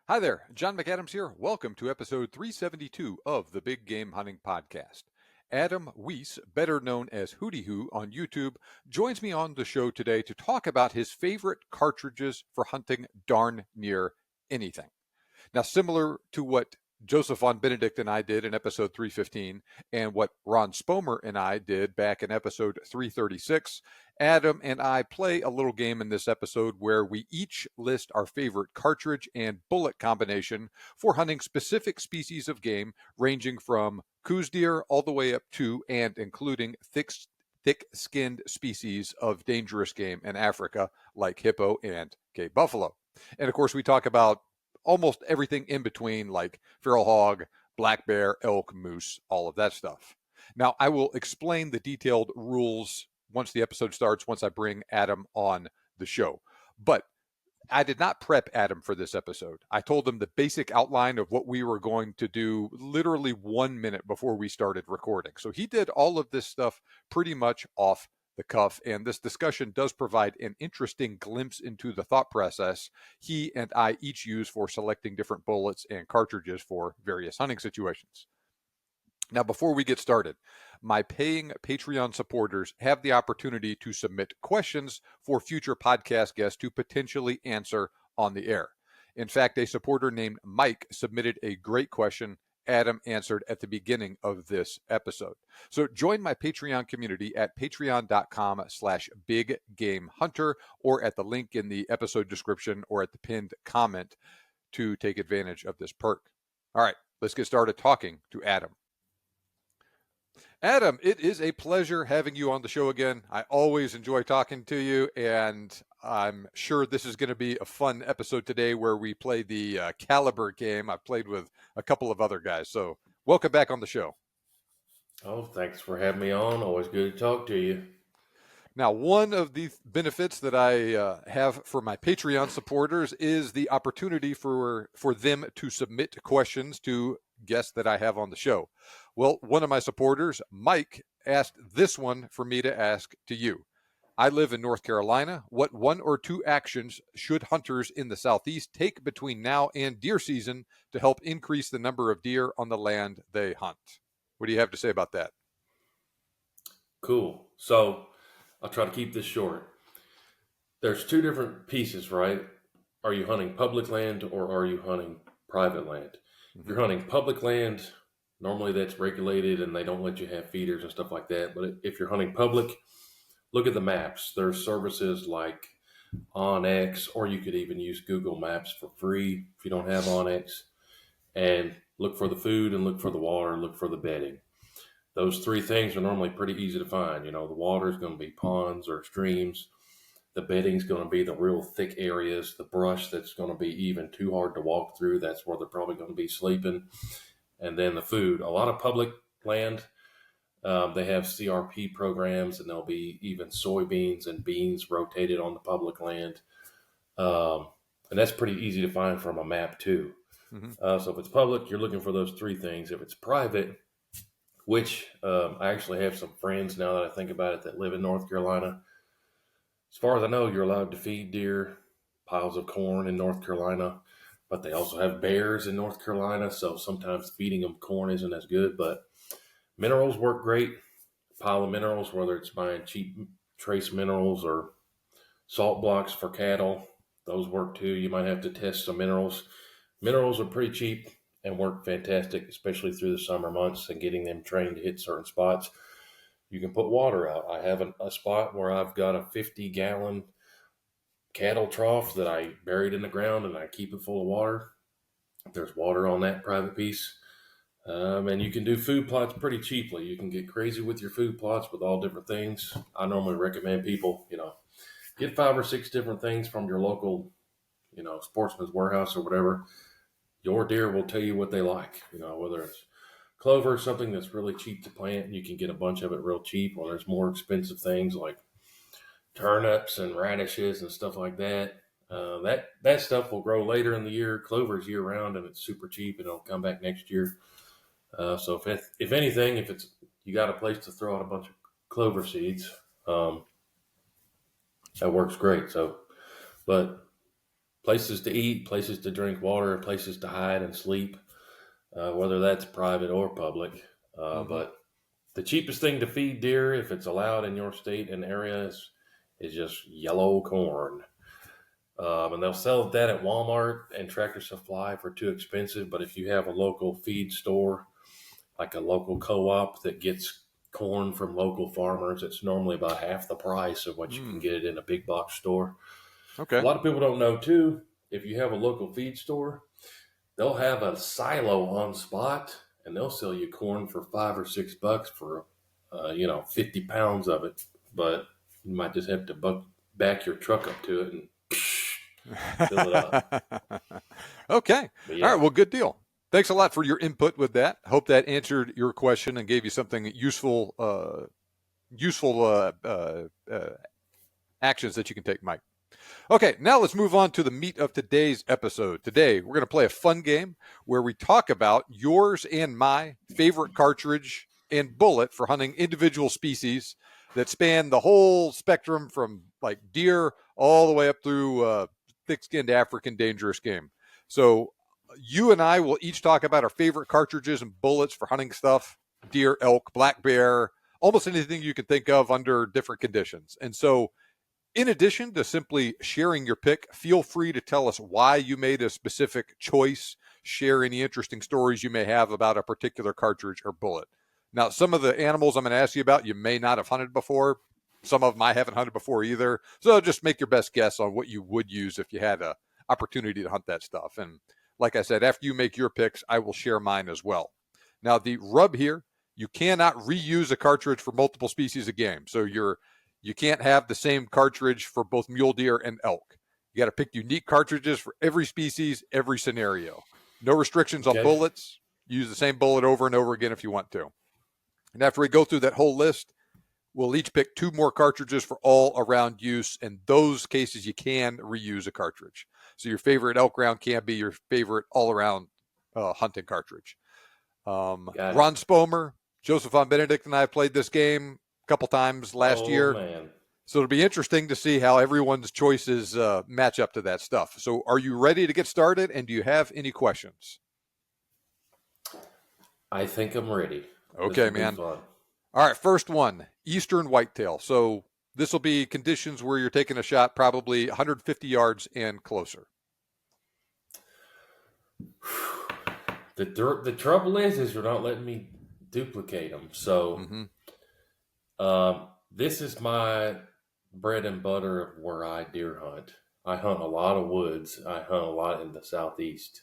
Hi there, John McAdams here. Welcome to episode 372 of the Big Game Hunting Podcast. Adam Wies, better known as Hootie Hoo on YouTube, joins me on the show today to talk about his favorite cartridges for hunting darn near anything. Now, similar to what Joseph Von Benedict and I did in episode 315 and what Ron Spomer and I did back in episode 336, Adam and I play a little game in this episode where we each list our favorite cartridge and bullet combination for hunting specific species of game, ranging from coues deer all the way up to and including thick-skinned species of dangerous game in Africa like hippo and Cape buffalo. And of course, we talk about almost everything in between, like feral hog, black bear, elk, moose, all of that stuff. Now, I will explain the detailed rules once the episode starts, once I bring Adam on the show. But I did not prep Adam for this episode. I told him the basic outline of what we were going to do literally 1 minute before we started recording. So he did all of this stuff pretty much off the cuff, and this discussion does provide an interesting glimpse into the thought process he and I each use for selecting different bullets and cartridges for various hunting situations. Now, before we get started, my paying Patreon supporters have the opportunity to submit questions for future podcast guests to potentially answer on the air. In fact, a supporter named Mike submitted a great question Adam answered at the beginning of this episode. So join my Patreon community at patreon.com/biggamehunter or at the link in the episode description or at the pinned comment to take advantage of this perk. All right, let's get started talking to Adam. Adam, it is a pleasure having you on the show again. I always enjoy talking to you, and I'm sure this is going to be a fun episode today where we play the caliber game. I've played with a couple of other guys, so welcome back on the show. Oh, thanks for having me on. Always good to talk to you. Now, one of the benefits that I have for my Patreon supporters is the opportunity for them to submit questions to guests that I have on the show. Well, one of my supporters, Mike, asked this one for me to ask to you. I live in North Carolina. What one or two actions should hunters in the Southeast take between now and deer season to help increase the number of deer on the land they hunt? What do you have to say about that? Cool. So I'll try to keep this short. There's two different pieces, right? Are you hunting public land or are you hunting private land? If you're hunting public land, normally that's regulated and they don't let you have feeders and stuff like that. But if you're hunting public, look at the maps. There's services like OnX, or you could even use Google Maps for free if you don't have OnX. And look for the food and look for the water, look for the bedding. Those three things are normally pretty easy to find. You know, the water is going to be ponds or streams. The bedding is going to be the real thick areas. The brush that's going to be even too hard to walk through. That's where they're probably going to be sleeping. And then the food. A lot of public land, they have CRP programs, and there'll be even soybeans and beans rotated on the public land. And that's pretty easy to find from a map too. So if it's public, you're looking for those three things. If it's private, which I actually have some friends now that I think about it that live in North Carolina. As far as I know, you're allowed to feed deer piles of corn in North Carolina, but they also have bears in North Carolina, so sometimes feeding them corn isn't as good, but minerals work great. A pile of minerals, whether it's buying cheap trace minerals or salt blocks for cattle, those work too. You might have to test some minerals. Minerals are pretty cheap and work fantastic, especially through the summer months and getting them trained to hit certain spots. You can put water out. I have a spot where I've got a 50-gallon cattle trough that I buried in the ground and I keep it full of water. There's water on that private piece. And you can do food plots pretty cheaply. You can get crazy with your food plots with all different things. I normally recommend people, get 5 or 6 different things from your local, Sportsman's Warehouse or whatever. Your deer will tell you what they like, whether it's clover, something that's really cheap to plant, and you can get a bunch of it real cheap, or there's more expensive things like turnips and radishes and stuff like that. That stuff will grow later in the year. Clover's year round, and it's super cheap, and it'll come back next year. So if anything, if it's you got a place to throw out a bunch of clover seeds, that works great. So, but places to eat, places to drink water, places to hide and sleep, whether that's private or public. Mm-hmm. But the cheapest thing to feed deer, if it's allowed in your state and area, is just yellow corn. And they'll sell that at Walmart and Tractor Supply for too expensive. But if you have a local feed store, like a local co-op that gets corn from local farmers, it's normally about half the price of what you can get it in a big box store. A Okay. lot of people don't know too, if you have a local feed store, they'll have a silo on spot and they'll sell you corn for $5 or $6 for 50 pounds of it. But you might just have to back your truck up to it and fill it up. Okay. But All right. yeah, Well, good deal. Thanks a lot for your input with that. Hope that answered your question and gave you something useful, actions that you can take, Mike. Okay, now let's move on to the meat of today's episode. Today, we're going to play a fun game where we talk about yours and my favorite cartridge and bullet for hunting individual species that span the whole spectrum from like deer all the way up through thick-skinned African dangerous game. So you and I will each talk about our favorite cartridges and bullets for hunting stuff, deer, elk, black bear, almost anything you can think of under different conditions. And so in addition to simply sharing your pick, feel free to tell us why you made a specific choice, share any interesting stories you may have about a particular cartridge or bullet. Now, some of the animals I'm going to ask you about, you may not have hunted before. Some of them I haven't hunted before either. So just make your best guess on what you would use if you had an opportunity to hunt that stuff. And like I said, after you make your picks, I will share mine as well. Now, the rub here, you cannot reuse a cartridge for multiple species of game. So you can't have the same cartridge for both mule deer and elk. You got to pick unique cartridges for every species, every scenario. No restrictions on okay. bullets. Use the same bullet over and over again if you want to. And after we go through that whole list, we'll each pick 2 more cartridges for all around use. In those cases, you can reuse a cartridge. So your favorite elk round can be your favorite all around hunting cartridge. Got it. Ron Spomer, Joseph Von Benedict, and I played this game a couple times last Oh, year. man. So it'll be interesting to see how everyone's choices match up to that stuff. So are you ready to get started? And do you have any questions? I think I'm ready. Okay, man. All right, first one, Eastern whitetail. So this will be conditions where you're taking a shot probably 150 yards and closer. The trouble is you're not letting me duplicate them. So this is my bread and butter of where I deer hunt. I hunt a lot of woods. I hunt a lot in the southeast.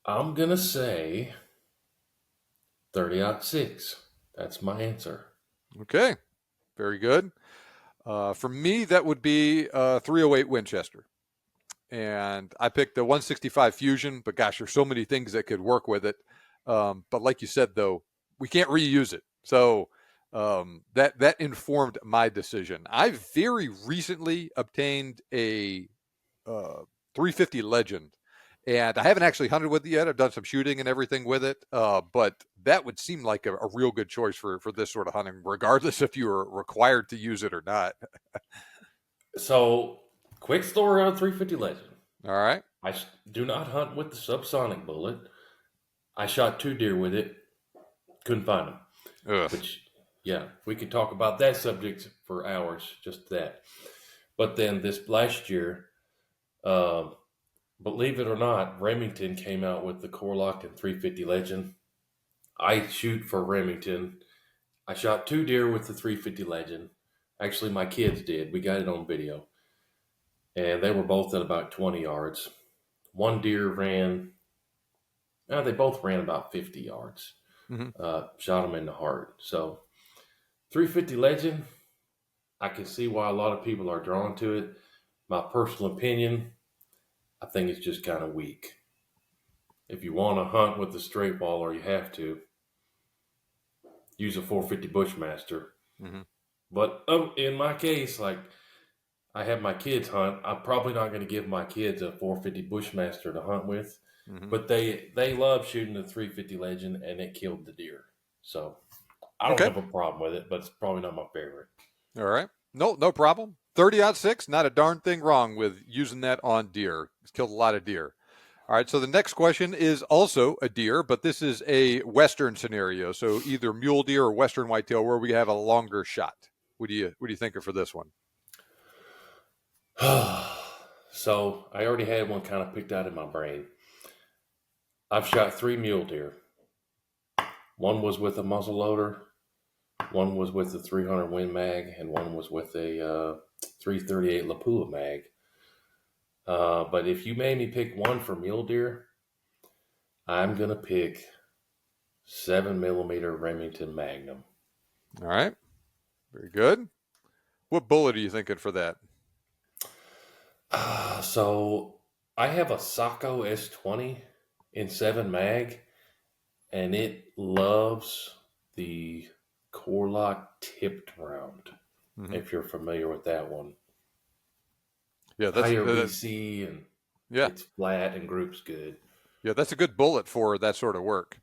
I'm gonna say 30-06. That's my answer. Okay, very good. For me, that would be 308 Winchester. And I picked the 165 Fusion, but gosh, there's so many things that could work with it. But like you said, though, we can't reuse it. So that informed my decision. I very recently obtained a 350 Legend, and I haven't actually hunted with it yet. I've done some shooting and everything with it, but that would seem like a real good choice for this sort of hunting, regardless if you were required to use it or not. So, quick story on 350 Legend. All right. I do not hunt with the subsonic bullet. I shot 2 deer with it. Couldn't find them. Ugh. Which, yeah, we could talk about that subject for hours, just that. But then this last year, believe it or not, Remington came out with the Corlock and 350 Legend. I shoot for Remington. I shot 2 deer with the 350 Legend. Actually, my kids did. We got it on video. And they were both at about 20 yards. One deer they both ran about 50 yards. Shot them in the heart. So 350 Legend, I can see why a lot of people are drawn to it. My personal opinion, I think it's just kind of weak. If you want to hunt with the straight wall, or you have to, use a 450 Bushmaster. But in my case, like I have my kids hunt, I'm probably not going to give my kids a 450 Bushmaster to hunt with. But they love shooting the 350 Legend, and it killed the deer. So I don't have a problem with it, but it's probably not my favorite. All right. No problem. 30-06, not a darn thing wrong with using that on deer. It's killed a lot of deer. All right, so the next question is also a deer, but this is a Western scenario. So either mule deer or Western whitetail where we have a longer shot. What do you think of for this one? So I already had one kind of picked out in my brain. I've shot 3 mule deer. One was with a muzzle loader, one was with a 300 Win Mag, and one was with a 338 Lapua Mag. But if you made me pick one for mule deer, I'm going to pick 7mm Remington Magnum. All right, very good. What bullet are you thinking for that? So I have a Sacco S20 in 7 mag, and it loves the core lock tipped round. Mm-hmm. If you're familiar with that one, Yeah, that's higher BC and yeah, it's flat and groups good. yeah, that's a good bullet for that sort of work.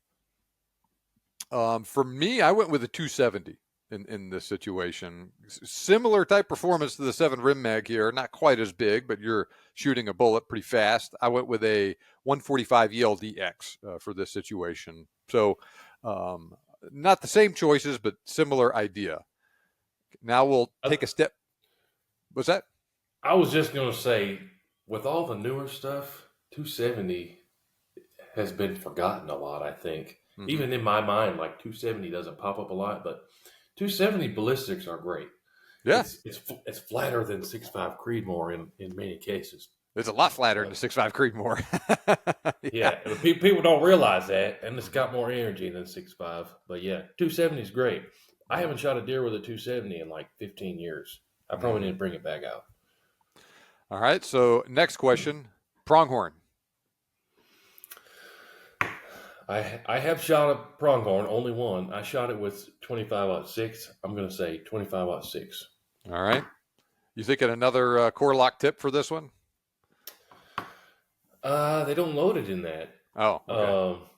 For me, I went with a 270 in this situation. Similar type performance to the 7 Rim Mag here, not quite as big, but you're shooting a bullet pretty fast. I went with a 145 ELDX for this situation. So, not the same choices, but similar idea. Now we'll take a step. What's that? I was just going to say, with all the newer stuff, 270 has been forgotten a lot, I think. Mm-hmm. Even in my mind, like 270 doesn't pop up a lot, but 270 ballistics are great. Yeah. It's flatter than 6.5 Creedmoor in many cases. It's a lot flatter than 6.5 Creedmoor. Yeah, people don't realize that, and it's got more energy than 6.5. But yeah, 270 is great. I haven't shot a deer with a 270 in like 15 years. I probably need to bring it back out. All right, so next question, pronghorn. I have shot a pronghorn, only one. I shot it with 25-06. I'm going to say 25-06. All right. You thinking another core lock tip for this one? They don't load it in that. Oh,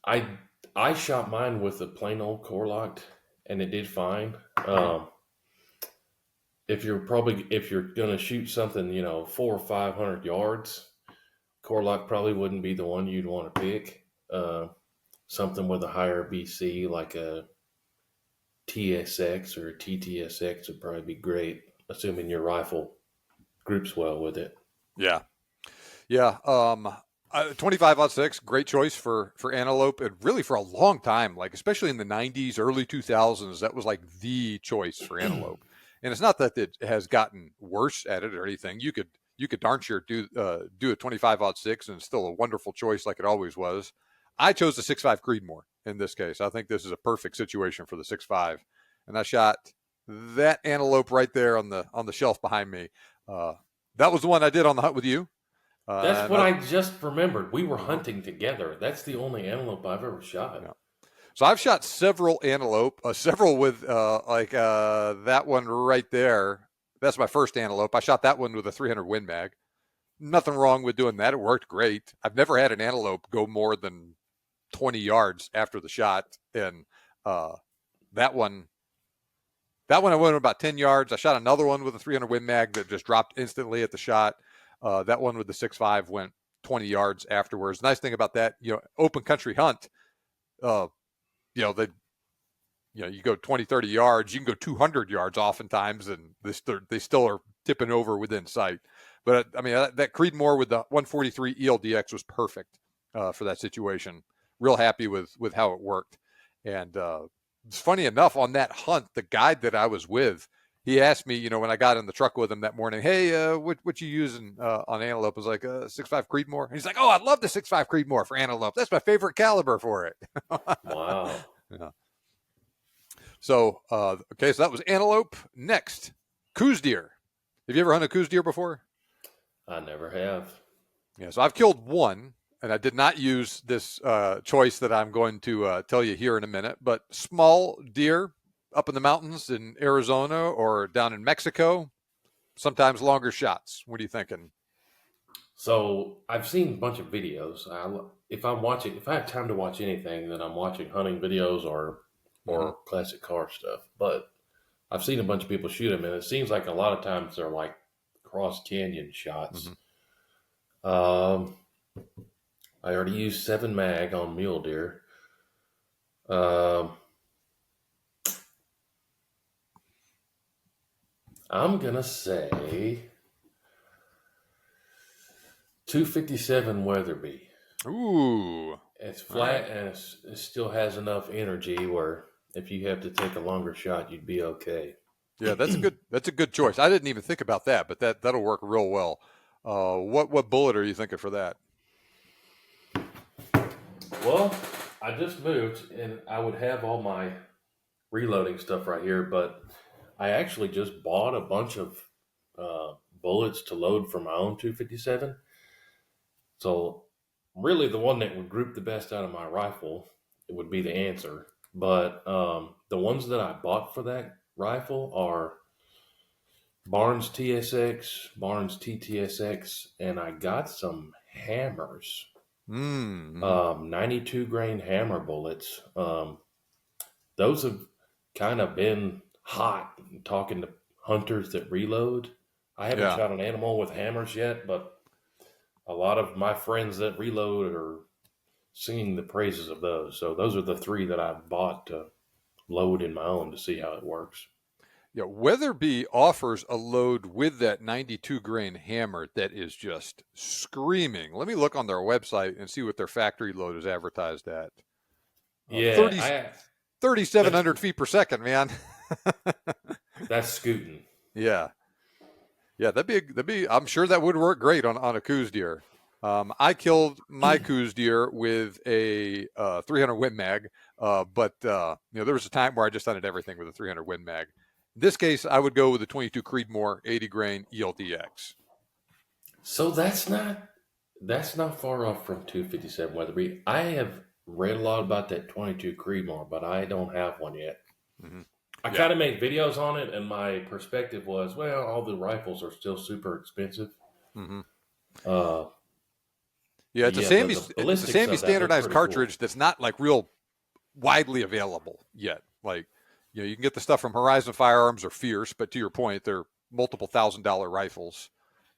okay. I shot mine with a plain old core locked, and it did fine. If you're going to shoot something, 400 or 500 yards, core lock probably wouldn't be the one you'd want to pick. Something with a higher BC, like a TSX or a TTSX, would probably be great, assuming your rifle groups well with it. Yeah. 25-06, great choice for antelope, and really for a long time, like especially in the 90s, early 2000s, that was like the choice for antelope. And it's not that it has gotten worse at it or anything. You could darn sure do a 25-06, and it's still a wonderful choice like it always was. I chose the 6.5 Creedmoor in this case. I think this is a perfect situation for the 6.5, and I shot that antelope right there on the shelf behind me. That was the one I did on the hunt with you. That's what I just remembered. We were hunting together. That's the only antelope I've ever shot. Yeah. So I've shot several antelope, several with that one right there. That's my first antelope. I shot that one with a 300 Win Mag. Nothing wrong with doing that. It worked great. I've never had an antelope go more than 20 yards after the shot. And that one I went about 10 yards. I shot another one with a 300 Win Mag that just dropped instantly at the shot. That one with the 6.5 went 20 yards afterwards. Nice thing about that, open country hunt, you go 20, 30 yards, you can go 200 yards oftentimes, and they still are tipping over within sight. But I mean, that Creedmoor with the 143 ELDX was perfect for that situation. Real happy with how it worked. And it's funny enough, on that hunt, the guide that I was with, he asked me, when I got in the truck with him that morning, hey, what you using on antelope? I was like, 6.5 Creedmoor. And he's like, oh, I love the 6.5 Creedmoor for antelope. That's my favorite caliber for it. Wow. Yeah. So, okay, so that was antelope. Next, coues deer. Have you ever hunted coues deer before? I never have. Yeah, so I've killed one, and I did not use this choice that I'm going to tell you here in a minute, but small deer up in the mountains in Arizona or down in Mexico, sometimes longer shots. What are you thinking? So I've seen a bunch of videos. If I have time to watch anything, then I'm watching hunting videos or classic car stuff. But I've seen a bunch of people shoot them, and it seems like a lot of times they're like cross canyon shots. Um, I already used 7 mag on mule deer. Um, I'm gonna say 257 Weatherby. Ooh. It's All right. flat and it still has enough energy where if you have to take a longer shot, you'd be okay. Yeah, that's a good choice. I didn't even think about that, but that'll work real well. What bullet are you thinking for that? Well, I just moved and I would have all my reloading stuff right here, but I actually just bought a bunch of uh, bullets to load for my own 257. So, really, the one that would group the best out of my rifle it would be the answer. But the ones that I bought for that rifle are Barnes TSX, Barnes TTSX, and I got some hammers, Mm-hmm. 92 grain hammer bullets. Those have kind of been hot talking to hunters that reload. I haven't Yeah. shot an animal with hammers yet, but a lot of my friends that reload are singing the praises of those. So those are the 3 that I bought to load in my own to see how it works. Yeah, Weatherby offers a load with that 92 grain hammer that is just screaming. Let me look on their website and see what their factory load is advertised at. Yeah, 30, I 3,700 feet per second, man. that's scooting. Yeah. Yeah, I'm sure that would work great on a coues deer. I killed my coues deer with a 300 Win Mag, but there was a time where I just hunted everything with a 300 Win Mag. In this case, I would go with the 22 Creedmoor 80 grain ELDX. So that's not far off from 257 Weatherby. I have read a lot about that 22 Creedmoor, but I don't have one yet. Mm-hmm. I Yeah. kind of made videos on it, and my perspective was, well, all the rifles are still super expensive. Mm-hmm. Uh, Yeah, but yeah, the it's a ballistics semi of that look standardized pretty cool. cartridge that's not like real widely available yet. Like, you can get the stuff from Horizon Firearms or Fierce, but to your point, they're multiple $1,000 rifles.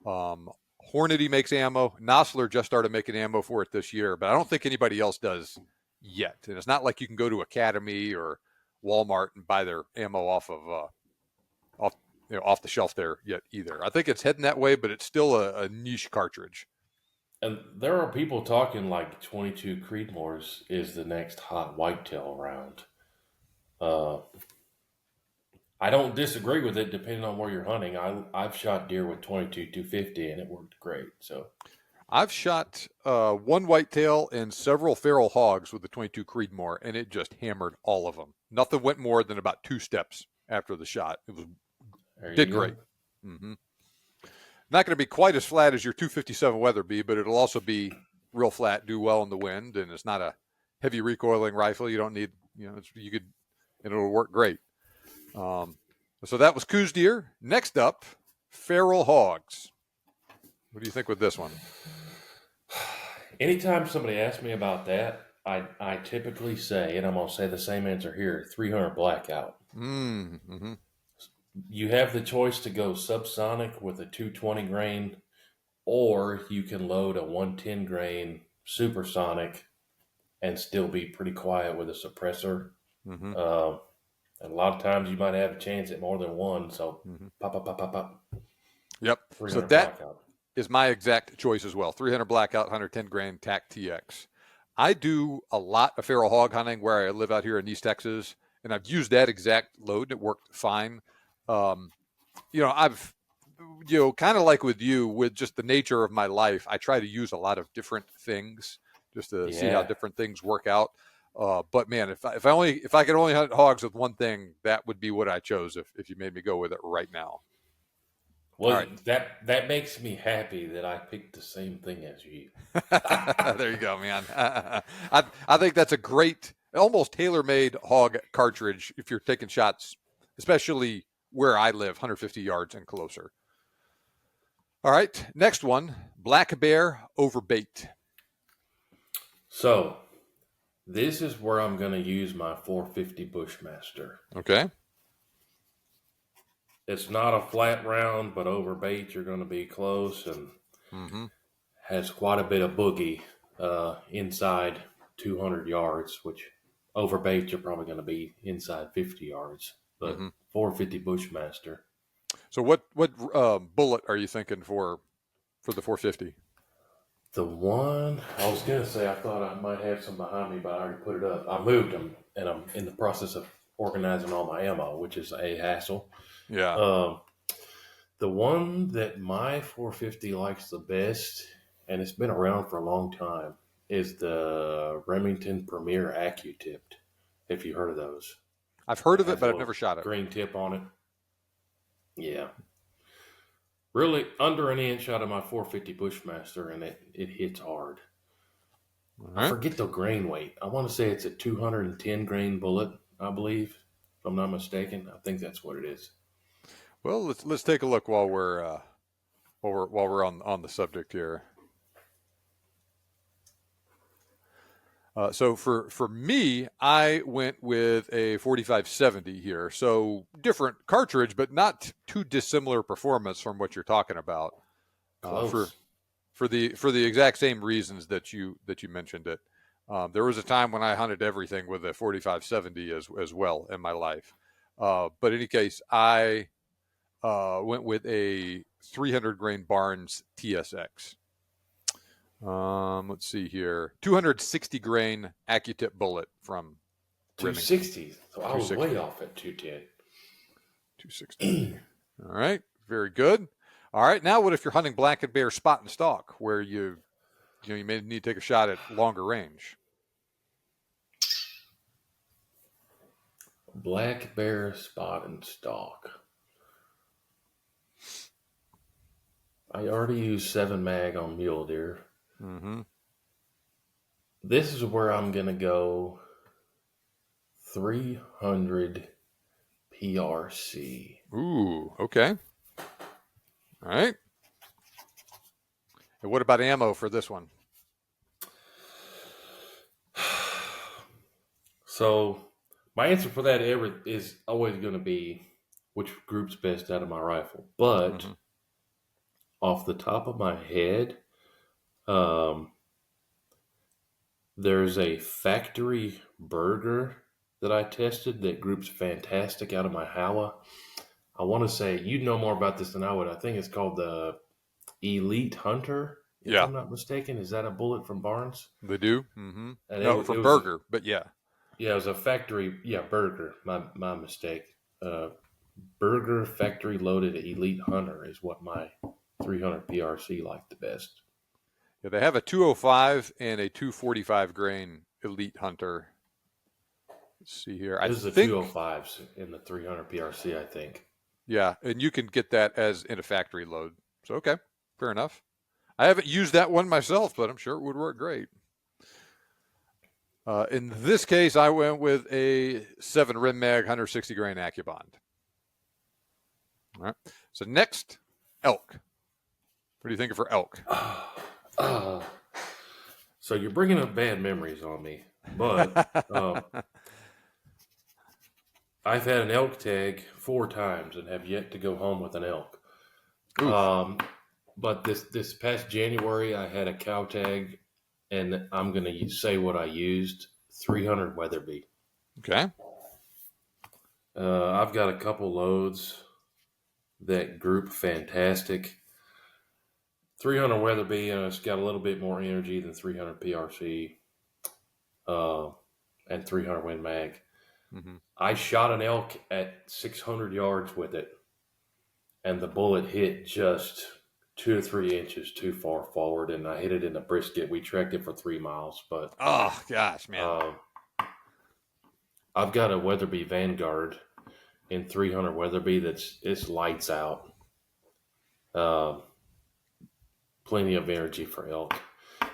Um, Hornady makes ammo. Nosler just started making ammo for it this year, but I don't think anybody else does yet. And it's not like you can go to Academy or Walmart and buy their ammo off the shelf there yet either. I think it's heading that way, but it's still a niche cartridge. And there are people talking like 22 Creedmoors is the next hot whitetail round. Uh, I don't disagree with it depending on where you're hunting. I've shot deer with 22 250 and it worked great. So I've shot one whitetail and several feral hogs with the 22 Creedmoor, and it just hammered all of them. Nothing went more than about 2 steps after the shot. there you Did go. great. Mm-hmm. Not going to be quite as flat as your 257 Weatherby, but it'll also be real flat, do well in the wind, and it's not a heavy recoiling rifle. You don't need, and it'll work great. So that was coues deer. Next up, feral hogs. What do you think with this one? Anytime somebody asks me about that, I typically say, and I'm going to say the same answer here 300 blackout. Mm-hmm. You have the choice to go subsonic with a 220 grain, or you can load a 110 grain supersonic and still be pretty quiet with a suppressor. Mm-hmm. And a lot of times you might have a chance at more than one. So Mm-hmm. pop, pop, pop, pop, pop. Yep. So 300 that blackout. is my exact choice as well. 300 blackout, 110 grain TAC TX. I do a lot of feral hog hunting where I live out here in East Texas, and I've used that exact load. It worked fine. Um, I've, kind of like with you, with just the nature of my life, I try to use a lot of different things just to see how Yeah. different things work out. But man, if I could only hunt hogs with one thing, that would be what I chose if you made me go with it right now. All Well, right. that makes me happy that I picked the same thing as you. There you go, man. I think that's a great, almost tailor-made hog cartridge if you're taking shots, especially where I live, 150 yards and closer. All right, next one, black bear over bait. So this is where I'm going to use my 450 Bushmaster. Okay. It's not a flat round, but over bait you're going to be close, and Mm-hmm. has quite a bit of boogie inside 200 yards, which over bait you're probably going to be inside 50 yards. But Mm-hmm. 450 Bushmaster. So what bullet are you thinking for the 450? The one I was going to say, I thought I might have some behind me, but I already put it up. I moved them, and I'm in the process of organizing all my ammo, which is a hassle. Yeah. Um, the one that my 450 likes the best, and it's been around for a long time, is the Remington Premier AccuTipped. Have you heard of those? I've heard It of it, has a but I've little never shot it. green tip on it. Yeah. Really under an inch out of my 450 Bushmaster, and it hits hard. All I right. forget the grain weight. I want to say it's a 210 grain bullet, I believe, if I'm not mistaken. I think that's what it is. Well, let's take a look while we're on the subject here. So for me, I went with a 4570 here. So different cartridge, but not too dissimilar performance from what you're talking about. Uh, for Close. for the exact same reasons that you mentioned it. There was a time when I hunted everything with a 4570 as well in my life. But in any case, I went with a 300 grain Barnes TSX. Let's see here, 260 grain AccuTip bullet from Remington. 260. So I was 260. way off at 210. 260. All right, very good. All right, now what if you're hunting black and bear spot and stalk, where you may need to take a shot at longer range? Black bear spot and stalk. I already used 7 mag on mule deer. Mm-hmm. This is where I'm going to go 300 PRC. Ooh, okay. All right. And what about ammo for this one? So my answer for that ever is always going to be which group's best out of my rifle. But Mm-hmm. off the top of my head, um, there's a factory burger that I tested that groups fantastic out of my Howa. I want to say you know more about this than I would. I think it's called the Elite Hunter, if Yeah, I'm not mistaken. Is that a bullet from Barnes? they do. Mm-hmm. And No, it from was Burger, but yeah. yeah, it was a factory burger. My mistake. Burger factory loaded Elite Hunter is what my 300 PRC liked the best. Yeah, they have a 205 and a 245 grain Elite Hunter. Let's see here. I This is the think, 205s in the 300 PRC, I think. yeah, and you can get that as in a factory load. So, okay, fair enough. I haven't used that one myself, but I'm sure it would work great. In this case, I went with a 7 Rim Mag 160 grain AccuBond. All right. So next, elk. What are you thinking for elk? So you're bringing up bad memories on me, but I've had an elk tag 4 times and have yet to go home with an elk. But this past January, I had a cow tag, and I'm going to say what I used: 300 Weatherby. Okay. I've got a couple loads that group fantastic. 300 Weatherby, it's got a little bit more energy than 300 PRC and 300 Win Mag. Mm-hmm. I shot an elk at 600 yards with it, and the bullet hit just 2 or 3 inches too far forward, and I hit it in a brisket. We tracked it for 3 miles, but Oh gosh, man. I've got a Weatherby Vanguard in 300 Weatherby it's lights out. Plenty of energy for elk.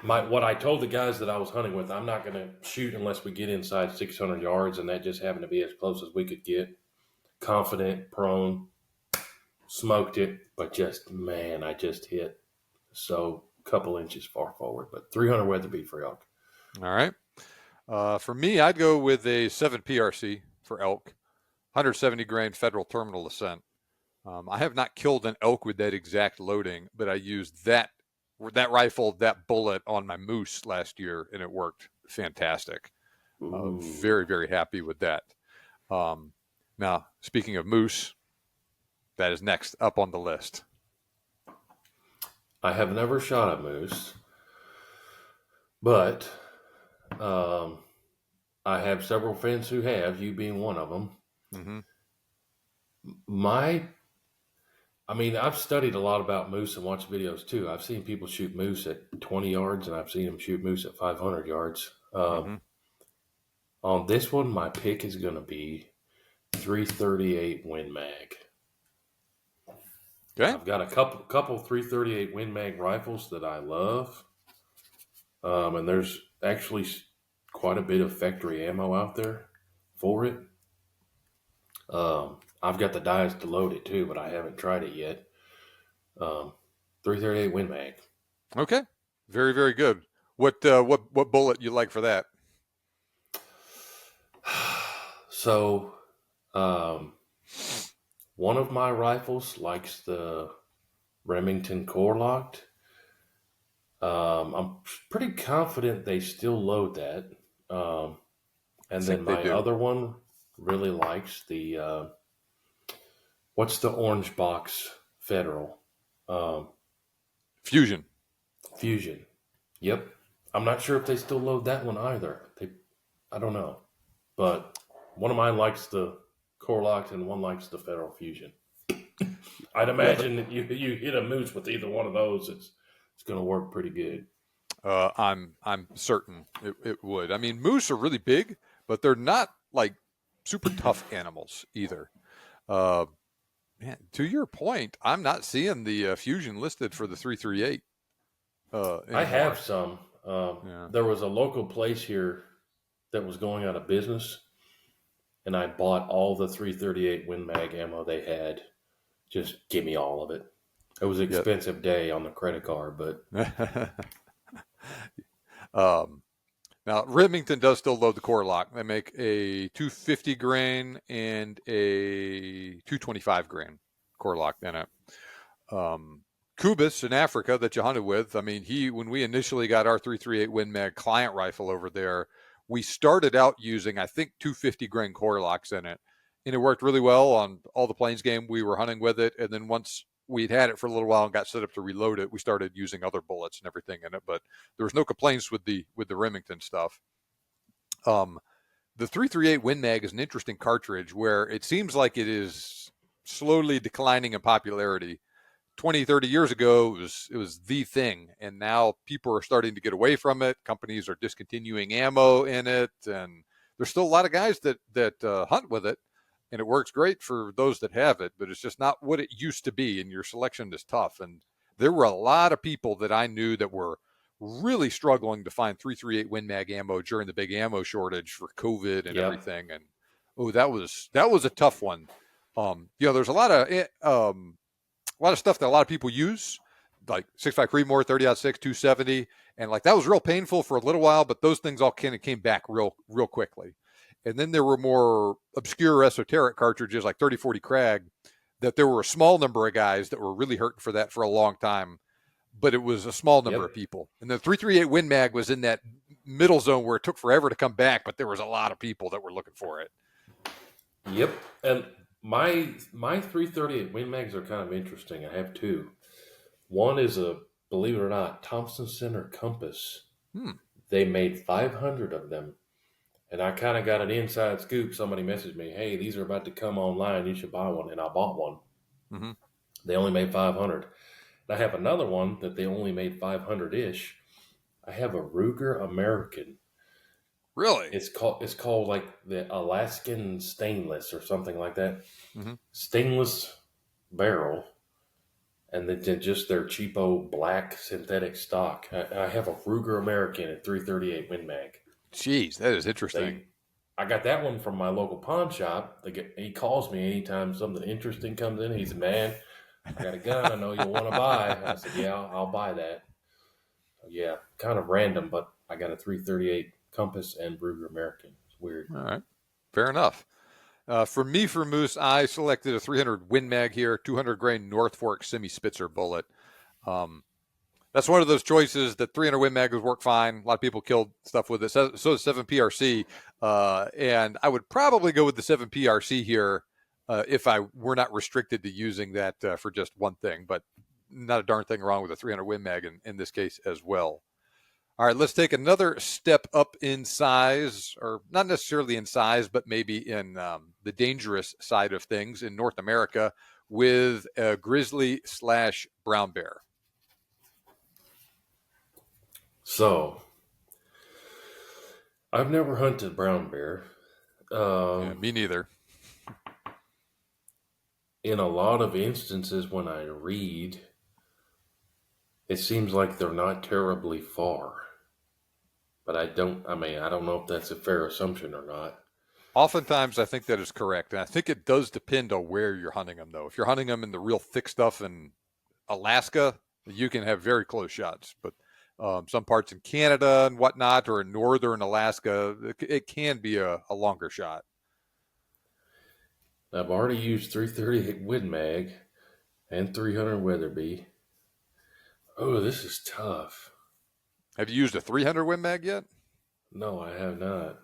What I told the guys that I was hunting with, I'm not going to shoot unless we get inside 600 yards, and that just happened to be as close as we could get. Confident, prone, smoked it, but I just hit so a couple inches far forward. But 300 Weatherby for elk. All right. For me, I'd go with a 7 PRC for elk, 170 grain Federal Terminal Ascent. I have not killed an elk with that exact loading, but I used that rifle, that bullet on my moose last year, and it worked fantastic. Ooh. Very, very happy with that. Um, Now, speaking of moose, that is next up on the list. I have never shot a moose, but um, I have several friends who have, you being one of them. Mm-hmm. My, I mean, I've studied a lot about moose and watched videos too. I've seen people shoot moose at 20 yards, and I've seen them shoot moose at 500 yards. Mm-hmm. On this one, my pick is going to be 338 Win Mag. Okay. I've got a couple 338 Win Mag rifles that I love, and there's actually quite a bit of factory ammo out there for it. I've got the dies to load it too, but I haven't tried it yet. 338 Win Mag. Okay. Very, very good. What bullet you like for that? So, one of my rifles likes the Remington core locked. I'm pretty confident they still load that. I And then think they my do. other one really likes the what's the orange box Federal Fusion. Fusion. Yep. I'm not sure if they still load that one either. I don't know, but one of mine likes the core locked and one likes the Federal Fusion. I'd Yeah. imagine that you hit a moose with either one of those, it's going to work pretty good. I'm certain it would. I mean, moose are really big, but they're not like super tough animals either. Uh, Man, to your point, I'm not seeing the Fusion listed for the 338 I anymore. have some. Yeah. There was a local place here that was going out of business, and I bought all the 338 Win Mag ammo they had. Just give me all of it. It was an Yep. expensive day on the credit card, but um, Now Remington does still load the core lock. They make a 250 grain and a 225 grain core lock in it. Coues in Africa that you hunted with. I mean, when we initially got our 338 Win Mag client rifle over there, we started out using I think 250 grain core locks in it, and it worked really well on all the plains game we were hunting with it. And then once we'd had it for a little while and got set up to reload it, we started using other bullets and everything in it. But there was no complaints with the Remington stuff. Um, the 338 Win Mag is an interesting cartridge where it seems like it is slowly declining in popularity. 20, 30 years ago, it was the thing, and now people are starting to get away from it. Companies are discontinuing ammo in it, and there's still a lot of guys that hunt with it, and it works great for those that have it. But it's just not what it used to be, and your selection is tough. And there were a lot of people that I knew that were really struggling to find 338 Win Mag ammo during the big ammo shortage for COVID and yep, everything. And oh, that was a tough one. There's a lot of stuff that a lot of people use, like 6.5 Creedmoor, 30-06, 270, and like that was real painful for a little while, but those things all kind of came back real quickly. And then there were more obscure esoteric cartridges like 3040 Crag that there were a small number of guys that were really hurting for that for a long time, but it was a small number yep, of people. And the 338 Win Mag was in that middle zone where it took forever to come back, but there was a lot of people that were looking for it. yep. And my 338 Win Mags are kind of interesting. I have two. One is a, believe it or not, Thompson Center Compass. Hmm. They made 500 of them. And I kind of got an inside scoop. Somebody messaged me, hey, these are about to come online. You should buy one. And I bought one. Mm-hmm. They only made 500. And I have another one that they only made 500 ish. I have a Ruger American. Really? It's called like the Alaskan Stainless or something like that. Mm-hmm. Stainless barrel. And then just their cheapo black synthetic stock. I have a Ruger American at 338 Win Mag. Jeez, that is interesting. They, I got that one from my local pawn shop. He calls me anytime something interesting comes in. He said, "Man, I got a gun. I know you'll want to buy." I said, "Yeah, I'll buy that." So yeah, kind of random, but I got a 338 Compass and Ruger American. It's weird. All right. Fair enough. For me, for moose, I selected a 300 Win Mag here, 200 grain North Fork semi Spitzer bullet. That's one of those choices that 300 Win Mag would work fine. A lot of people killed stuff with it. So does 7 PRC. And I would probably go with the 7 PRC here if I were not restricted to using that for just one thing. But not a darn thing wrong with a 300 Win Mag in this case as well. All right, let's take another step up in size, or not necessarily in size, but maybe in the dangerous side of things in North America with a grizzly / brown bear. So, I've never hunted brown bear. Yeah, me neither. In a lot of instances when I read, it seems like they're not terribly far. But I don't know if that's a fair assumption or not. Oftentimes, I think that is correct. And I think it does depend on where you're hunting them, though. If you're hunting them in the real thick stuff in Alaska, you can have very close shots. But some parts in Canada and whatnot, or in northern Alaska, it can be a longer shot. I've already used 338 Win Mag and 300 Weatherby. Oh, this is tough. Have you used a 300 Win Mag yet? No, I have not.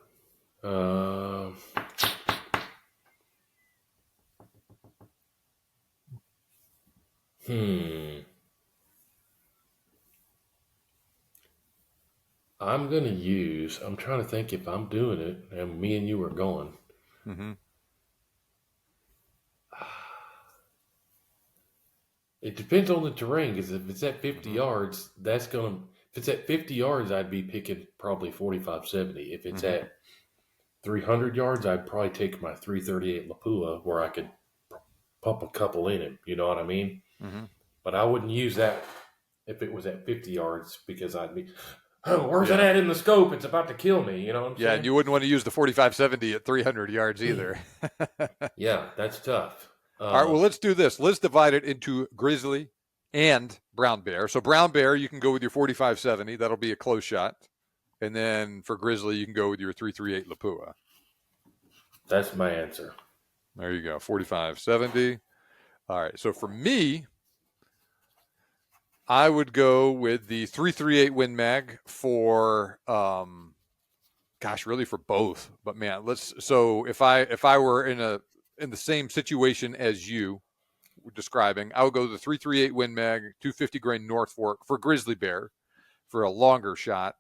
I'm trying to think if I'm doing it and me and you are going. Mm-hmm. It depends on the terrain, because if it's at 50 yards, if it's at 50 yards, I'd be picking probably 45-70. If it's at 300 yards, I'd probably take my 338 Lapua where I could pump a couple in him. You know what I mean? Mm-hmm. But I wouldn't use that if it was at 50 yards, because I'd be, oh, where's it at in the scope? It's about to kill me. You know what I'm saying? Yeah, and you wouldn't want to use the 45-70 at 300 yards either. Yeah, that's tough. All right, well, let's do this. Let's divide it into grizzly and brown bear. So brown bear, you can go with your 45-70. That'll be a close shot. And then for grizzly, you can go with your 338 Lapua. That's my answer. There you go, 45-70. All right, so for me, I would go with the 338 Win Mag for, really for both. But man, so if I were in the same situation as you were describing, I would go to the 338 Win Mag, 250 grain North Fork for grizzly bear for a longer shot.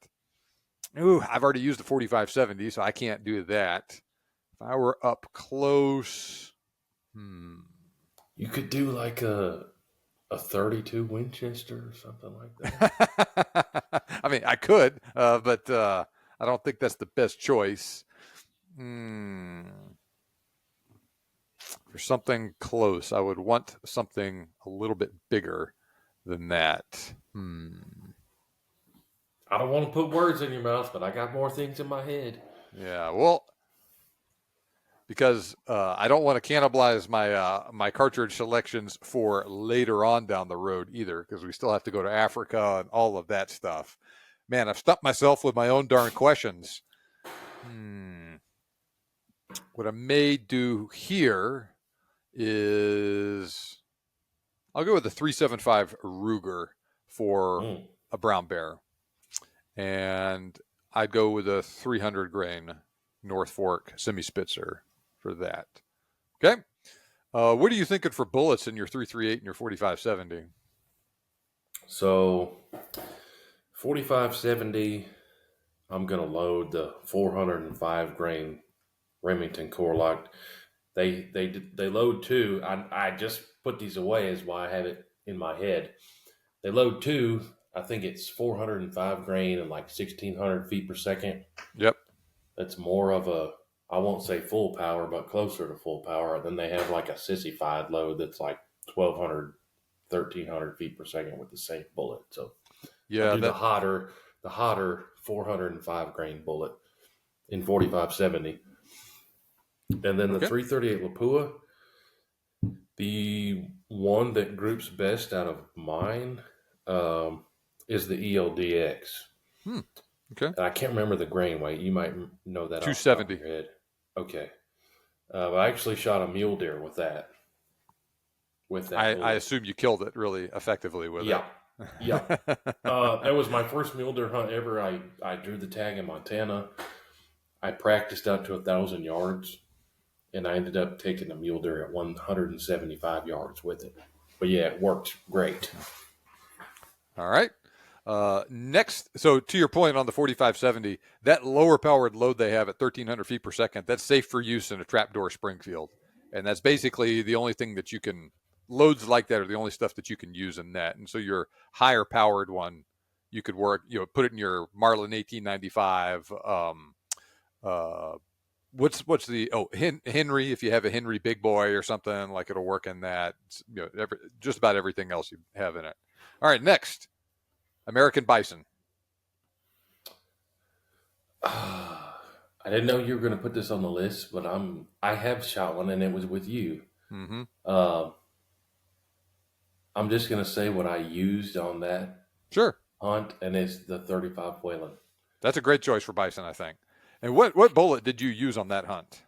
Ooh, I've already used the 45-70, so I can't do that. If I were up close, you could do like a 32 Winchester or something like that. I mean, I could, but I don't think that's the best choice. For something close, I would want something a little bit bigger than that. I don't want to put words in your mouth, but I got more things in my head. Yeah, well, because I don't want to cannibalize my cartridge selections for later on down the road either, because we still have to go to Africa and all of that stuff. Man, I've stumped myself with my own darn questions. What I may do here is I'll go with the 375 Ruger for a brown bear. And I'd go with a 300 grain North Fork semi-Spitzer for that. Okay. What are you thinking for bullets in your 338 and your 45-70? So 45-70, I'm going to load the 405 grain Remington core lock. They load two. I just put these away as why I have it in my head. They load two. I think it's 405 grain and like 1,600 feet per second. Yep. That's more of a, I won't say full power, but closer to full power. Then they have like a sissified load that's like 1,200, 1,300 feet per second with the same bullet. So yeah, the hotter 405 grain bullet in 45-70. And then the 338 Lapua, the one that groups best out of mine is the ELDX. Okay. And I can't remember the grain weight. You might know that 270. off the top of your head. Okay. I actually shot a mule deer with that I bullet. assume you killed it really effectively with it. Yeah, yeah. That was my first mule deer hunt ever. I drew the tag in Montana. I practiced out to 1,000 yards, and I ended up taking a mule deer at 175 yards with it. But yeah, it worked great. All right. Next, so to your point on the 4570, that lower powered load they have at 1,300 feet per second, that's safe for use in a trapdoor Springfield. And that's basically the only thing that you can, loads like that are the only stuff that you can use in that. And so your higher powered one, you could work, put it in your Marlin 1895. Uh, what's the, Henry, if you have a Henry big boy or something, like it'll work in that. Just about everything else you have in it. All right, next. American bison. I didn't know you were going to put this on the list, but I have shot one, and it was with you. Mm-hmm. Uh, I'm just going to say what I used on that Sure. hunt, and it's the 35 Whalen. That's a great choice for bison, I think. And what bullet did you use on that hunt?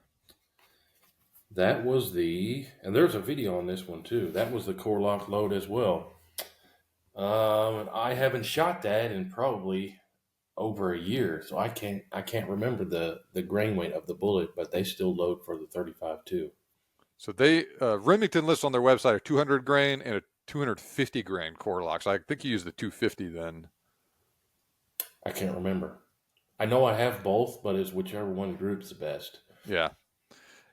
That was and there's a video on this one too. That was the core lock load as well. I haven't shot that in probably over a year, so I can't remember the grain weight of the bullet, but they still load for the 35 too. So they Remington lists on their website a 200 grain and a 250 grain core lock. So I think you used the 250 then. I can't remember. I know I have both, but it's whichever one groups the best. Yeah,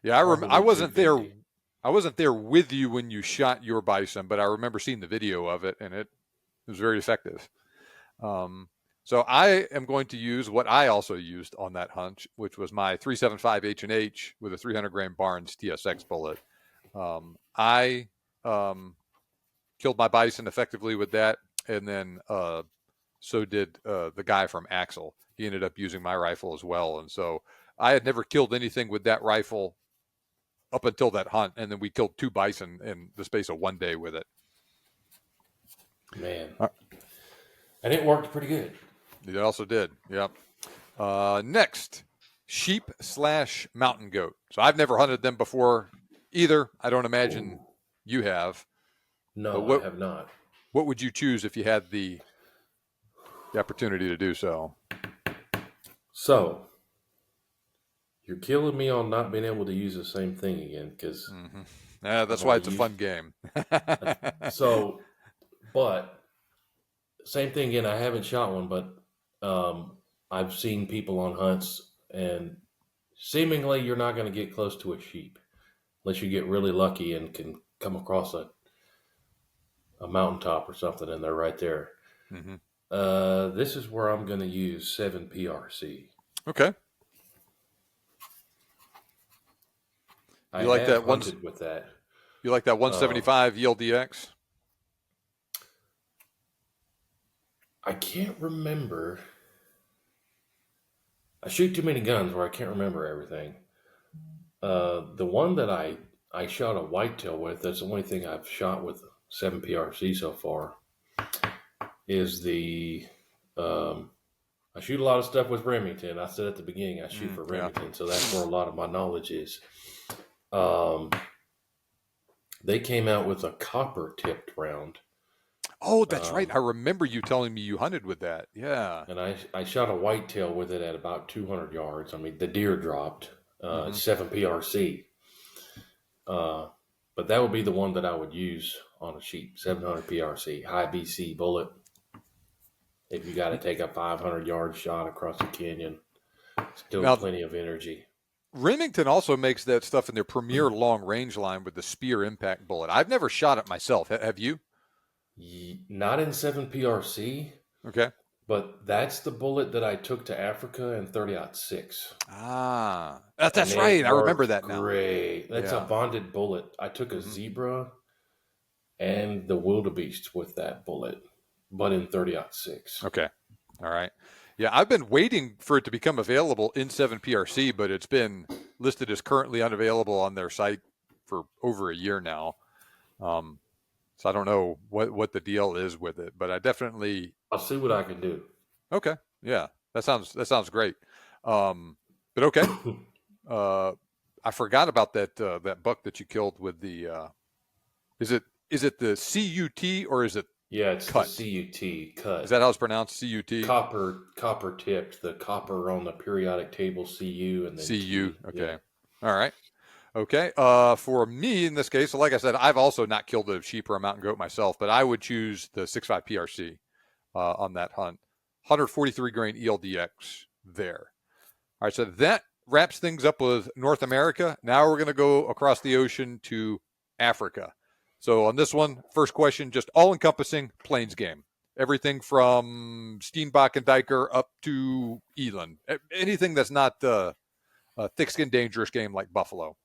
yeah. I Probably wasn't there. 250. I wasn't there with you when you shot your bison, but I remember seeing the video of it, and it was very effective. So I am going to use what I also used on that hunt, which was my 375 H&H with a 300 grain Barnes TSX bullet. I killed my bison effectively with that, and then so did the guy from Axel. He ended up using my rifle as well, and so I had never killed anything with that rifle up until that hunt, and then we killed 2 bison in the space of 1 day with it. Man, and it worked pretty good. It also did. Yep. Next, sheep/mountain goat. So I've never hunted them before either. I don't imagine Ooh. you have. No, I have not. What would you choose if you had the opportunity to do so? So you're killing me on not being able to use the same thing again because Yeah, that's why it's a fun game. But same thing again. I haven't shot one, but I've seen people on hunts, and seemingly you're not going to get close to a sheep unless you get really lucky and can come across a mountaintop or something, and they're right there. Mm-hmm. This is where I'm going to use 7 PRC. Okay. I like that hunted with that. You like that 175 ELDX? I can't remember. I shoot too many guns where I can't remember everything. The one that I shot a whitetail with, that's the only thing I've shot with 7 PRC so far, is I shoot a lot of stuff with Remington. I said at the beginning I shoot for Remington, so that's where a lot of my knowledge is. They came out with a copper tipped round. Oh, that's right. I remember you telling me you hunted with that. Yeah. And I shot a whitetail with it at about 200 yards. I mean, the deer dropped. It's 7 PRC. But that would be the one that I would use on a sheep. 700 PRC, high BC bullet. If you got to take a 500-yard shot across the canyon, still plenty of energy. Remington also makes that stuff in their premier long range line with the spear impact bullet. I've never shot it myself. Have you? Not in 7 PRC. Okay. But that's the bullet that I took to Africa in 30-06. Ah, that's right. I remember that now. Great. That's a bonded bullet. I took a zebra and the wildebeest with that bullet, but in 30-06. Okay. All right. Yeah, I've been waiting for it to become available in 7 PRC, but it's been listed as currently unavailable on their site for over a year now. So I don't know what the deal is with it, but I'll see what I can do. Okay. Yeah. That sounds great. But okay. I forgot about that buck that you killed with the. Is it the CUT or is it Yeah, it's the cut? CUT Is cut. that how it's pronounced? CUT. Copper tipped, the copper on the periodic table CU and then CU. T. Yeah. Okay. All right. Okay. For me in this case, so like I said, I've also not killed a sheep or a mountain goat myself, but I would choose the 6.5 PRC on that hunt. 143 grain ELDX there. All right. So that wraps things up with North America. Now we're going to go across the ocean to Africa. So on this one, first question, just all encompassing plains game. Everything from Steenbach and Diker up to Eland. Anything that's not a thick-skinned, dangerous game like buffalo.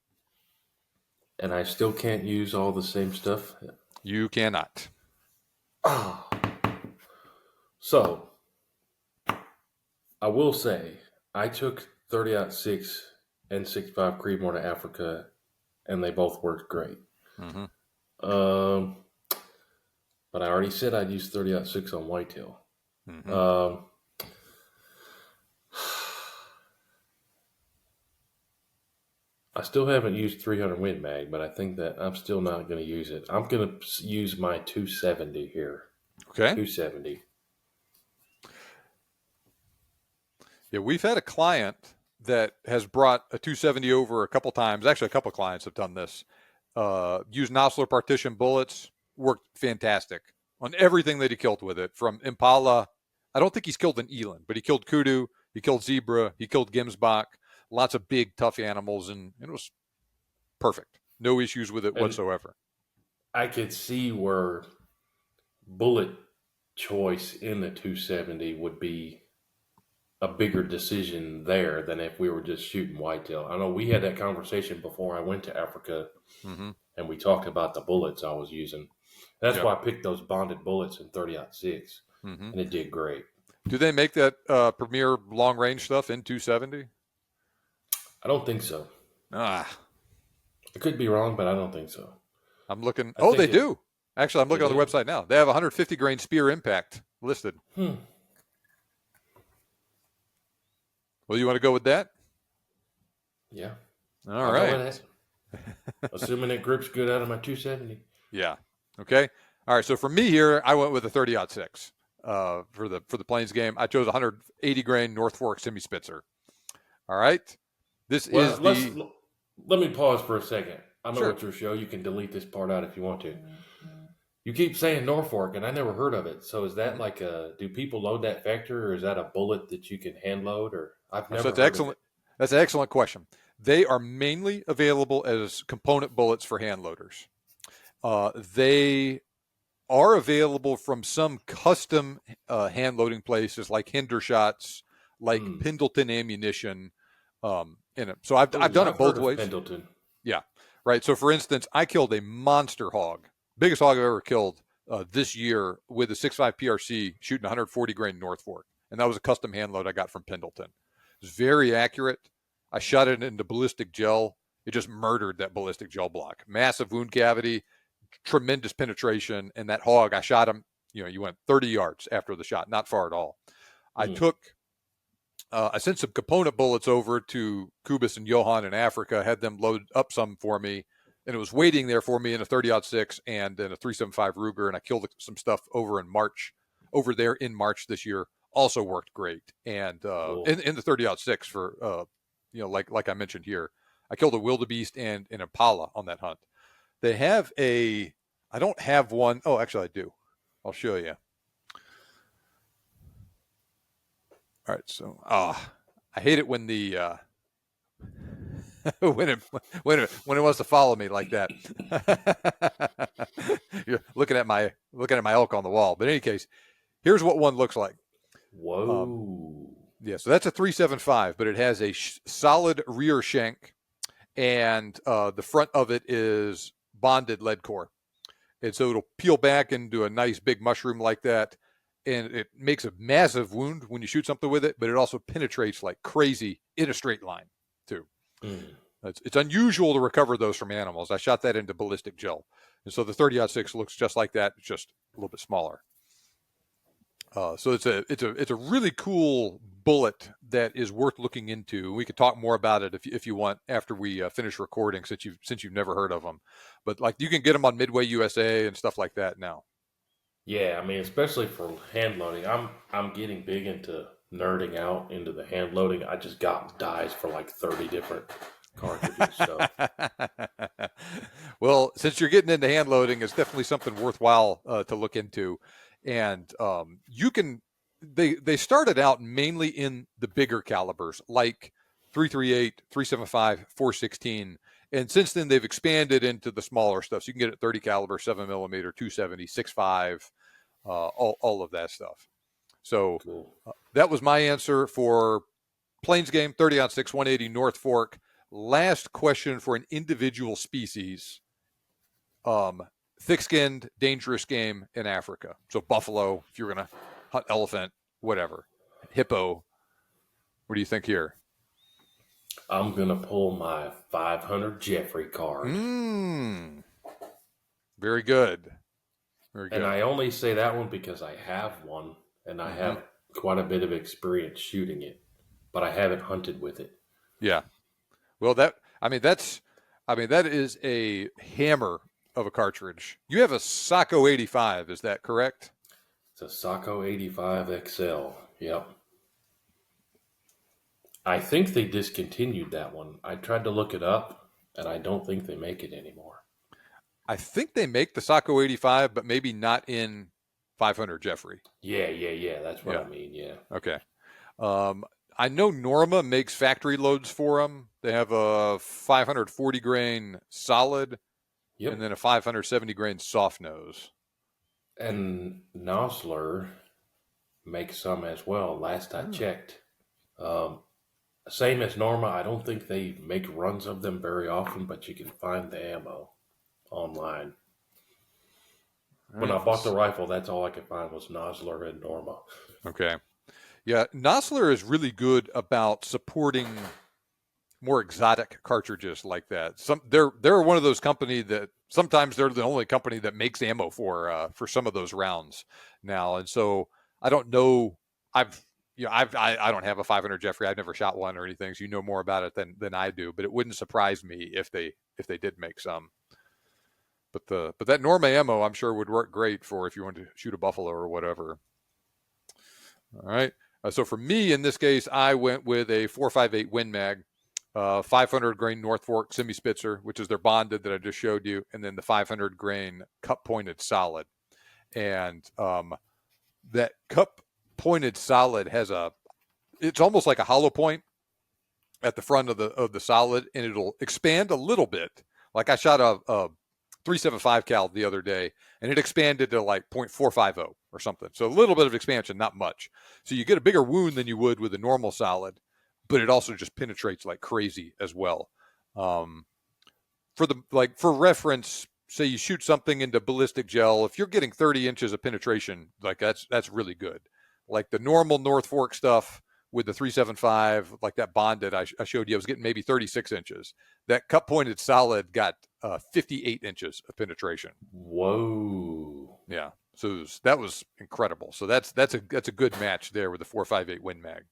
And I still can't use all the same stuff. You cannot. Oh. So, I will say, I took 30-06 and 6.5 Creedmoor to Africa, and they both worked great. Mm-hmm. But I already said I'd use 30-06 on whitetail. Mm-hmm. I still haven't used 300 Win Mag, but I think that I'm still not going to use it. I'm going to use my 270 here. Okay. 270. Yeah, we've had a client that has brought a 270 over a couple times. Actually, a couple clients have done this. Used Nosler partition bullets. Worked fantastic on everything that he killed with it. From Impala, I don't think he's killed an eland, but he killed kudu, he killed zebra, he killed Gimsbach. Lots of big, tough animals, and it was perfect. No issues with it whatsoever. I could see where bullet choice in the 270 would be a bigger decision there than if we were just shooting whitetail. I know we had that conversation before I went to Africa, mm-hmm. and we talked about the bullets I was using. That's why I picked those bonded bullets in 30-06, mm-hmm. and it did great. Do they make that Premier long range stuff in 270? I don't think so. I could be wrong, but I don't think so. I'm looking. They do. Actually, I'm looking on the website now. They have 150 grain spear impact listed. Well, you want to go with that? Yeah. All right. Assuming it grips good out of my 270. Yeah. Okay. All right. So for me here, I went with a 30-06 for the plains game. I chose 180 grain North Fork Semi Spitzer. All right. Let me pause for a second. I know it's your show. You can delete this part out if you want to. You keep saying Norfolk, and I never heard of it. So is that like do people load that factor, or is that a bullet that you can hand load? Or I've never. That's an excellent question. They are mainly available as component bullets for hand loaders. They are available from some custom hand loading places like Hendershots, like Pendleton Ammunition. In it. So I've done it both ways. Pendleton. Yeah. Right. So for instance, I killed a monster hog, biggest hog I've ever killed this year with a 6.5 PRC shooting 140 grain North Fork. And that was a custom hand load I got from Pendleton. It was very accurate. I shot it into ballistic gel. It just murdered that ballistic gel block. Massive wound cavity, tremendous penetration. And that hog, I shot him, you went 30 yards after the shot, not far at all. I sent some component bullets over to Kubis and Johan in Africa, had them load up some for me, and it was waiting there for me in a 30-06 and in a 375 Ruger, and I killed some stuff over there in March this year. Also worked great. And in the 30-06 for, like I mentioned here, I killed a wildebeest and an impala on that hunt. They have I don't have one. Oh, actually I do. I'll show you. All right, so I hate it when the when it wants to follow me like that. You're looking at my elk on the wall. But in any case, here's what one looks like. Whoa. So that's a 375, but it has a solid rear shank, and the front of it is bonded lead core, and so it'll peel back into a nice big mushroom like that. And it makes a massive wound when you shoot something with it, but it also penetrates like crazy in a straight line, too. It's unusual to recover those from animals. I shot that into ballistic gel. And so the 30-06 looks just like that, just a little bit smaller. So it's a really cool bullet that is worth looking into. We could talk more about it if you want after we finish recording, since you've never heard of them. But like you can get them on Midway USA and stuff like that now. Yeah, I mean, especially for hand loading, I'm getting big into nerding out into the hand loading. I just got dies for like 30 different cartridges. So Well, since you're getting into hand loading, it's definitely something worthwhile to look into. And you can they started out mainly in the bigger calibers like 338, 375, 416. And since then they've expanded into the smaller stuff. So you can get it 30 caliber, 7 millimeter, 270, 6.5, all of that stuff. So cool. That was my answer for Plains game, 30-06, 180 North Fork. Last question for an individual species. Thick-skinned, dangerous game in Africa. So buffalo, if you're going to hunt elephant, whatever. Hippo. What do you think here? I'm going to pull my 500 Jeffrey card. Very good. Very good. And I only say that one because I have one, and I have quite a bit of experience shooting it, but I haven't hunted with it. Yeah. Well, that is a hammer of a cartridge. You have a Sacco 85, is that correct? It's a Sacco 85 XL. Yep. I think they discontinued that one. I tried to look it up, and I don't think they make it anymore. I think they make the Sacco 85, but maybe not in 500 Jeffrey. Yeah. That's what I mean, yeah. Okay. I know Norma makes factory loads for them. They have a 540 grain solid, and then a 570 grain soft nose. And Nosler makes some as well, last I checked. Same as Norma, I don't think they make runs of them very often, but you can find the ammo online. When I bought the rifle, that's all I could find was Nosler and Norma. Okay. Yeah, Nosler is really good about supporting more exotic cartridges like that. They're one of those company that sometimes they're the only company that makes ammo for some of those rounds now. And so I don't know. I don't have a 500 Jeffrey. I've never shot one or anything. So you know more about it than I do. But it wouldn't surprise me if they did make some. But that Norma ammo, I'm sure would work great for if you want to shoot a buffalo or whatever. All right. So for me, in this case, I went with a 4.58 Win Mag, 500 grain North Fork semi-spitzer, which is their bonded that I just showed you, and then the 500 grain cup pointed solid. And that cup pointed solid it's almost like a hollow point at the front of the solid, and it'll expand a little bit. Like I shot a 375 cal the other day, and it expanded to like 0.450 or something. So a little bit of expansion, not much. So you get a bigger wound than you would with a normal solid, but it also just penetrates like crazy as well. For reference, say you shoot something into ballistic gel, if you're getting 30 inches of penetration, like that's really good. Like the normal North Fork stuff with the 375, like that bonded I showed you, I was getting maybe 36 inches. That cup pointed solid got 58 inches of penetration. Whoa. Yeah. So that was incredible. So that's a good match there with the 4.58 Win Mag.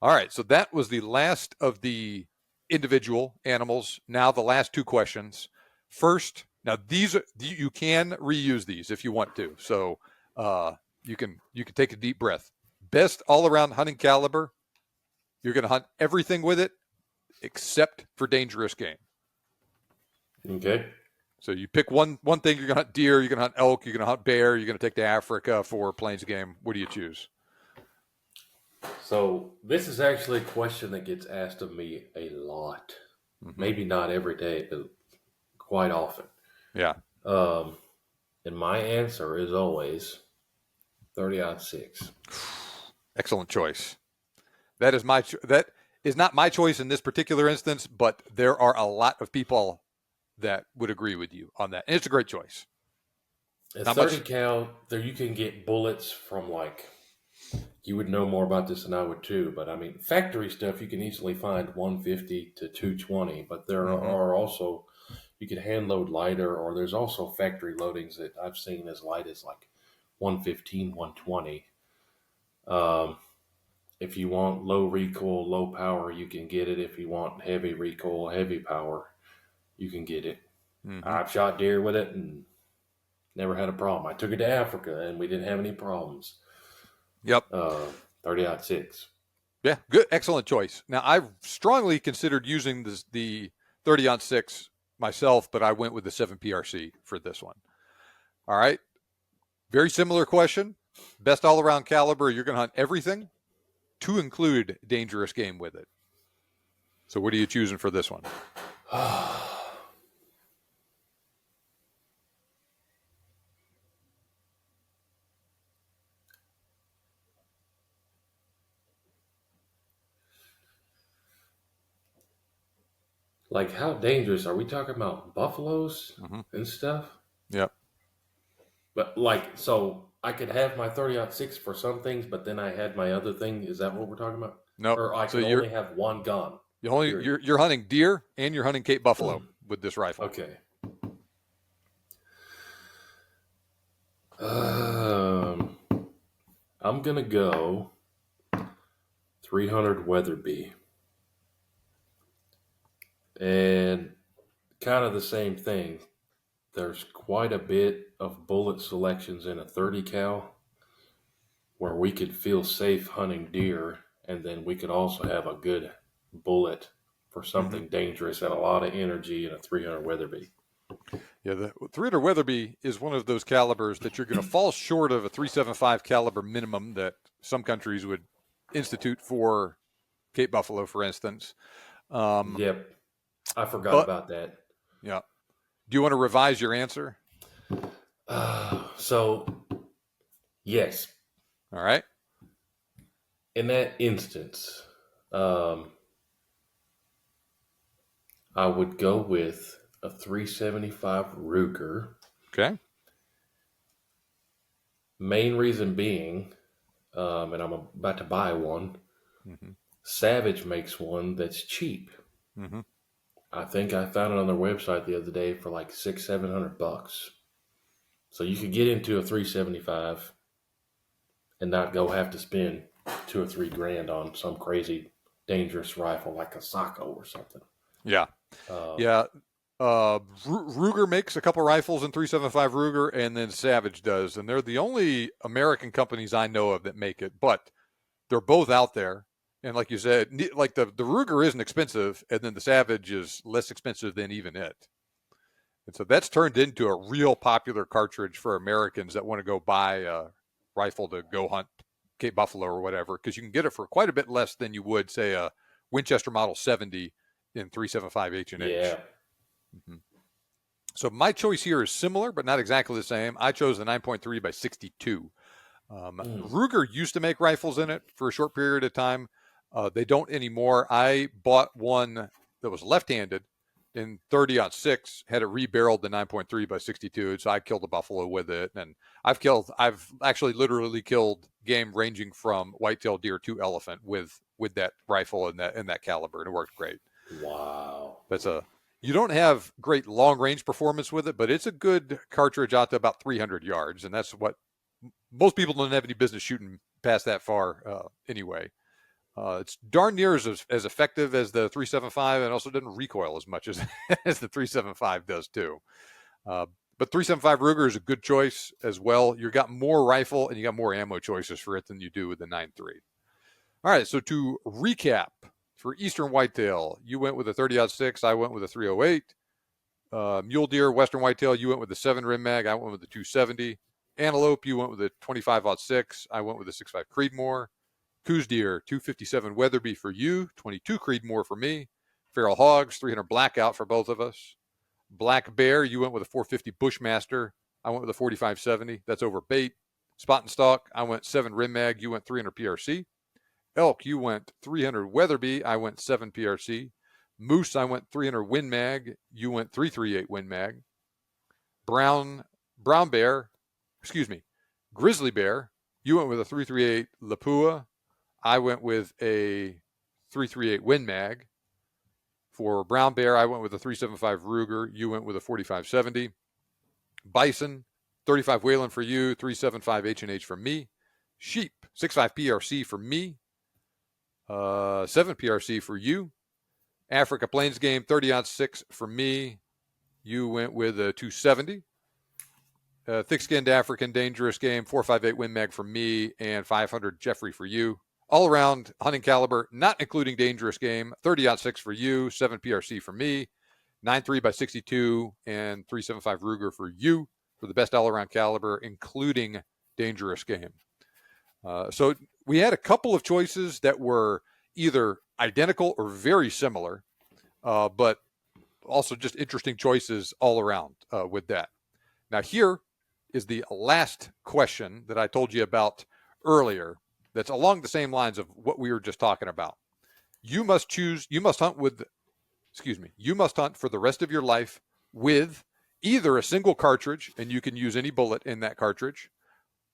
All right. So that was the last of the individual animals. Now the last two questions. First, now you can reuse these if you want to. So you can take a deep breath. Best all-around hunting caliber. You're going to hunt everything with it except for dangerous game. Okay. So you pick one thing. You're going to hunt deer. You're going to hunt elk. You're going to hunt bear. You're going to take to Africa for plains game. What do you choose? So this is actually a question that gets asked of me a lot. Maybe not every day, but quite often. Yeah. And my answer is always 30-06. Excellent choice. That is not my choice in this particular instance, but there are a lot of people that would agree with you on that. And it's a great choice. At 30 cal, there you can get bullets from you would know more about this than I would too, but I mean, factory stuff, you can easily find 150 to 220, but there are also, you can hand load lighter, or there's also factory loadings that I've seen as light as 115, 120. If you want low recoil, low power, you can get it. If you want heavy recoil, heavy power, you can get it. Mm-hmm. I've shot deer with it and never had a problem. I took it to Africa and we didn't have any problems. Yep. 30-06. Yeah, good, excellent choice. Now, I've strongly considered using the 30-06 myself, but I went with the 7 PRC for this one. All right. Very similar question. Best all-around caliber, you're going to hunt everything to include dangerous game with it. So what are you choosing for this one? Like, how dangerous are we talking about? Buffaloes Mm-hmm. and stuff? Yep. But, like, so I could have my 30-06 for some things, but then I had my other thing. Is that what we're talking about? Nope. Or I So can only have one gun. you're hunting deer and you're hunting Cape buffalo with this rifle. Okay. I'm going to go 300 Weatherby. And kind of the same thing. There's quite a bit of bullet selections in a 30 cal where we could feel safe hunting deer, and then we could also have a good bullet for something dangerous and a lot of energy in a 300 Weatherby. Yeah, the 300 Weatherby is one of those calibers that you're going to fall short of a 375 caliber minimum that some countries would institute for Cape buffalo, for instance. Yep, I forgot about that. Yeah. Do you want to revise your answer? So, yes. All right. In that instance, I would go with a 375 Ruger. Okay. Main reason being, and I'm about to buy one, Savage makes one that's cheap. Mm-hmm. I think I found it on their website the other day for like $600-700. So you could get into a 375 and not go have to spend $2 or $3 grand on some crazy dangerous rifle like a Sacco or something. Yeah. Ruger makes a couple rifles in 375 Ruger, and then Savage does, and they're the only American companies I know of that make it. But they're both out there, and like you said, like the Ruger isn't expensive, and then the Savage is less expensive than even it. And so that's turned into a real popular cartridge for Americans that want to go buy a rifle to go hunt Cape buffalo or whatever, because you can get it for quite a bit less than you would, say, a Winchester Model 70 in 375 H&H. Yeah. Mm-hmm. So my choice here is similar, but not exactly the same. I chose the 9.3 by 62. Ruger used to make rifles in it for a short period of time. They don't anymore. I bought one that was left-handed in 30-06, had it rebarreled the 9.3 by 62. So I killed a buffalo with it. And I've actually literally killed game ranging from whitetail deer to elephant with that rifle and that caliber. And it worked great. Wow. You don't have great long range performance with it, but it's a good cartridge out to about 300 yards. And that's what most people don't have any business shooting past that far anyway. It's darn near as effective as the 375, and also doesn't recoil as much as the 375 does too. But 375 Ruger is a good choice as well. You got more rifle and you got more ammo choices for it than you do with the 9.3. All right, so to recap, for Eastern Whitetail, you went with a 30-06. I went with a 308. Mule Deer, Western Whitetail, you went with the 7 Rim Mag. I went with the 270. Antelope, you went with the 25-06. I went with the 6.5 Creedmoor. Coues Deer, 257 Weatherby for you, 22 Creedmoor for me. Feral Hogs, 300 Blackout for both of us. Black Bear, you went with a 450 Bushmaster. I went with a 45-70. That's over bait. Spot and Stalk, I went 7 Rim Mag. You went 300 PRC. Elk, you went 300 Weatherby. I went 7 PRC. Moose, I went 300 Win Mag. You went 338 Win Mag. Grizzly Bear, you went with a 338 Lapua. I went with a 338 Win Mag. For Brown Bear, I went with a 375 Ruger. You went with a 45-70. Bison, 35 Whalen for you, 375 H&H for me. Sheep, 6.5 PRC for me. 7 PRC for you. Africa Plains Game 30-06 for me. You went with a 270. Thick-skinned African Dangerous Game 458 Win Mag for me, and 500 Jeffrey for you. All around hunting caliber, not including Dangerous Game, 30-06 for you, 7 PRC for me, 9.3 by 62, and 375 Ruger for you for the best all around caliber, including Dangerous Game. So we had a couple of choices that were either identical or very similar, but also just interesting choices all around with that. Now, here is the last question that I told you about earlier that's along the same lines of what we were just talking about. You must hunt for the rest of your life with either a single cartridge, and you can use any bullet in that cartridge,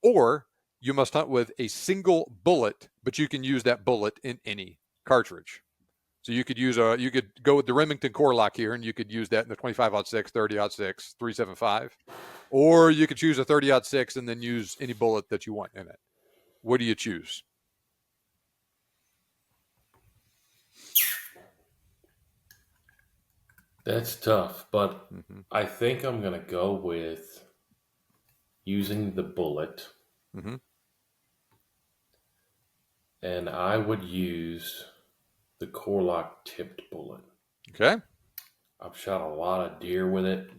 or you must hunt with a single bullet, but you can use that bullet in any cartridge. So you could go with the Remington Core Lock here, and you could use that in the 25-06, 30-06, 375, or you could choose a 30-06 and then use any bullet that you want in it. What do you choose? That's tough, but I think I'm going to go with using the bullet. Mm-hmm. And I would use the Core Lock tipped bullet. Okay. I've shot a lot of deer with it,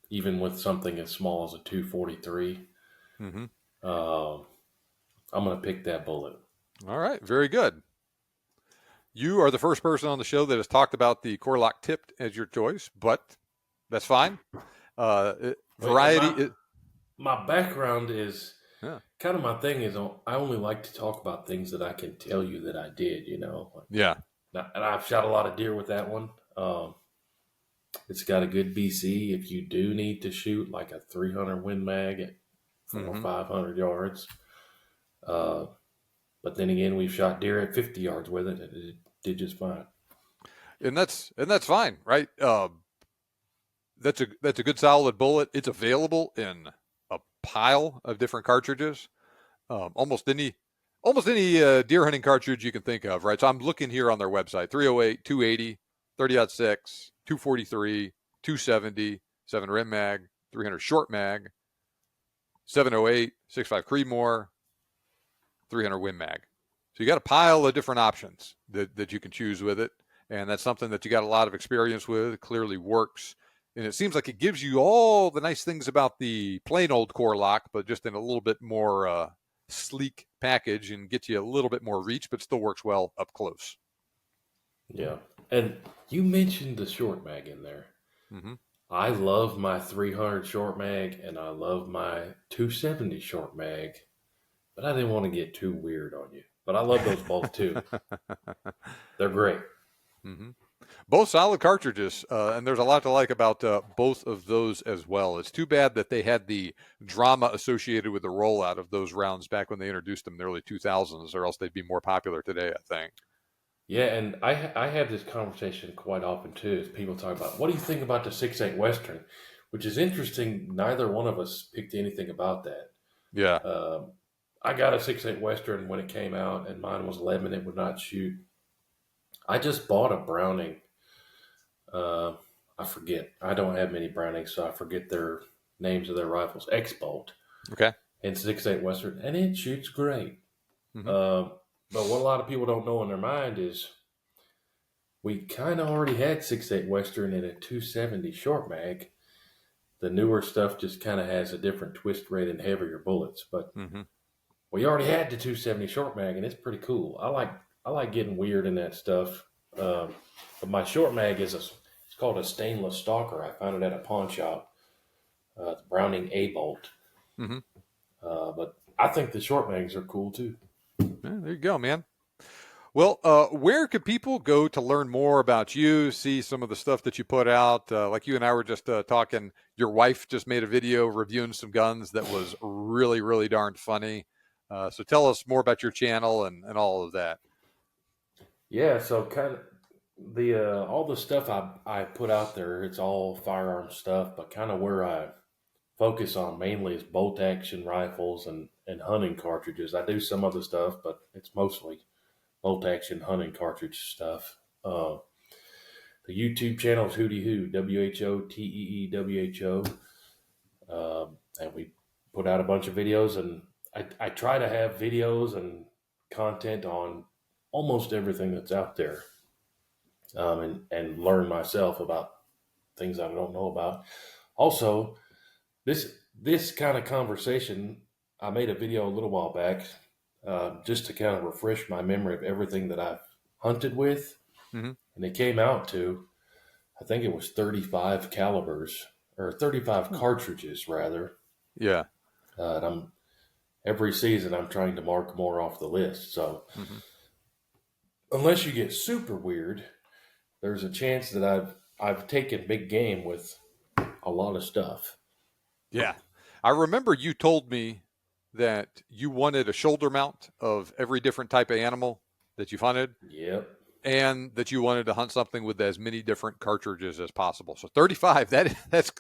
even with something as small as a 243. Mm-hmm. I'm going to pick that bullet. All right. Very good. You are the first person on the show that has talked about the Core Lock tipped as your choice, but that's fine. Variety. My background is kind of my thing is I only like to talk about things that I can tell you that I did, Yeah. And I've shot a lot of deer with that one. It's got a good BC if you do need to shoot like a 300 Win Mag at 400 or 500 yards. But then again, we've shot deer at 50 yards with it, and it did just fine. And that's fine, right? That's a good solid bullet. It's available in a pile of different cartridges. Almost any deer hunting cartridge you can think of, right? So I'm looking here on their website: 308, 280, 30-06, 243, 270, 7 Rim Mag, 300 Short Mag, 708, 65 Creedmoor, 300 Win Mag. So you got a pile of different options that you can choose with it, and that's something that you got a lot of experience with. It clearly works, and it seems like it gives you all the nice things about the plain old Core Lock, but just in a little bit more sleek package, and gets you a little bit more reach, but still works well up close. Yeah, and you mentioned the Short Mag in there. Mm-hmm. I love my 300 Short Mag, and I love my 270 Short Mag, but I didn't want to get too weird on you. But I love those both too. They're great. Mm-hmm. Both solid cartridges, and there's a lot to like about both of those as well. It's too bad that they had the drama associated with the rollout of those rounds back when they introduced them in the early 2000s, or else they'd be more popular today, I think. Yeah, and I have this conversation quite often too, as people talk about, what do you think about the 6.8 Western? Which is interesting. Neither one of us picked anything about that. Yeah. I got a 6.8 Western when it came out, and mine was 11. It would not shoot. I just bought a Browning. I forget. I don't have many Brownings, so I forget their names of their rifles. X-Bolt. Okay. And 6.8 Western, and it shoots great. Mm-hmm. But what a lot of people don't know in their mind is we kind of already had 6.8 Western and a 270 Short Mag. The newer stuff just kind of has a different twist rate and heavier bullets, but we already had the 270 Short Mag, and it's pretty cool. I like getting weird in that stuff. But my Short Mag it's called a stainless stalker. I found it at a pawn shop. The Browning A-Bolt. Mm-hmm. But I think the Short Mags are cool too. Yeah, there you go, man. Well, where could people go to learn more about you, see some of the stuff that you put out? Like you and I were just talking, your wife just made a video reviewing some guns that was really, really darn funny. So tell us more about your channel and all of that. Yeah, so kind of the all the stuff I put out there, it's all firearm stuff, but kind of where I focus on mainly is bolt action rifles and and hunting cartridges. I do some other stuff, but it's mostly bolt-action hunting cartridge stuff. The YouTube channel is Hootie Who, WHOTEEWHO. And we put out a bunch of videos, and I try to have videos and content on almost everything that's out there, and learn myself about things I don't know about. Also, this kind of conversation, I made a video a little while back, just to kind of refresh my memory of everything that I've hunted with, and it came out to, I think it was 35 calibers, or 35 cartridges rather. Yeah. And every season I'm trying to mark more off the list. So unless you get super weird, there's a chance that I've taken big game with a lot of stuff. Yeah. I remember you told me that you wanted a shoulder mount of every different type of animal that you've hunted. Yep. And that you wanted to hunt something with as many different cartridges as possible. So 35, that's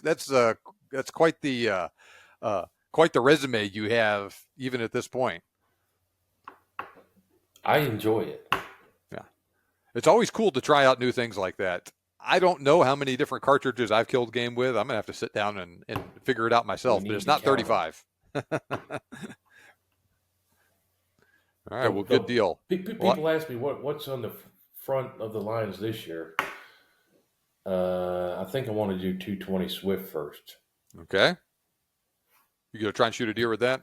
quite the resume you have even at this point. I enjoy it. Yeah. It's always cool to try out new things like that. I don't know how many different cartridges I've killed game with. I'm going to have to sit down and figure it out myself, but it's not 35. All right, well, good deal. People ask me what's on the front of the lines this year. I think I want to do 220 Swift first. Okay. You going to try and shoot a deer with that?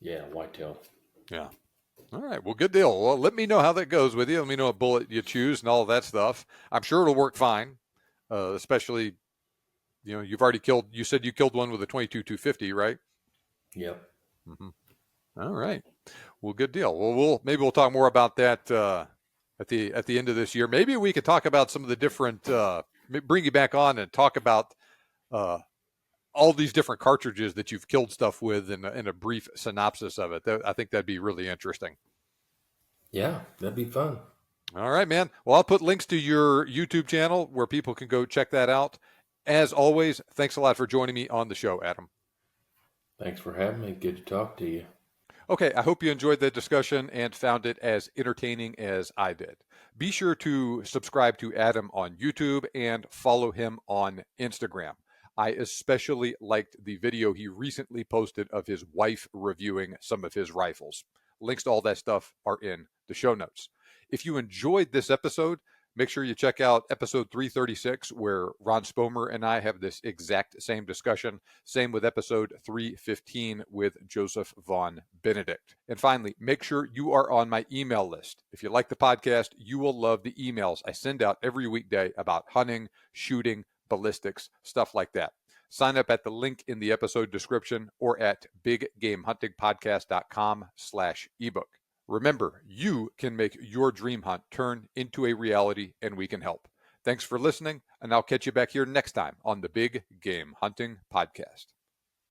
Yeah, whitetail. Yeah. All right. Well, good deal. Well, let me know how that goes with you. Let me know what bullet you choose and all of that stuff. I'm sure it'll work fine, especially, you've already killed, you said you killed one with a 22-250, right? Yep. All right. Well, good deal. Well, maybe we'll talk more about that at the end of this year. Maybe we could talk about some of the different, bring you back on and talk about all these different cartridges that you've killed stuff with in a brief synopsis of it. I think that'd be really interesting. Yeah, that'd be fun. All right, man. Well, I'll put links to your YouTube channel where people can go check that out. As always, thanks a lot for joining me on the show, Adam. Thanks for having me. Good to talk to you. Okay, I hope you enjoyed the discussion and found it as entertaining as I did. Be sure to subscribe to Adam on YouTube and follow him on Instagram. I especially liked the video he recently posted of his wife reviewing some of his rifles. Links to all that stuff are in the show notes. If you enjoyed this episode, make sure you check out episode 336, where Ron Spomer and I have this exact same discussion. Same with episode 315 with Joseph Von Benedict. And finally, make sure you are on my email list. If you like the podcast, you will love the emails I send out every weekday about hunting, shooting, ballistics, stuff like that. Sign up at the link in the episode description or at biggamehuntingpodcast.com/ebook. Remember, you can make your dream hunt turn into a reality, and we can help. Thanks for listening, and I'll catch you back here next time on the Big Game Hunting Podcast.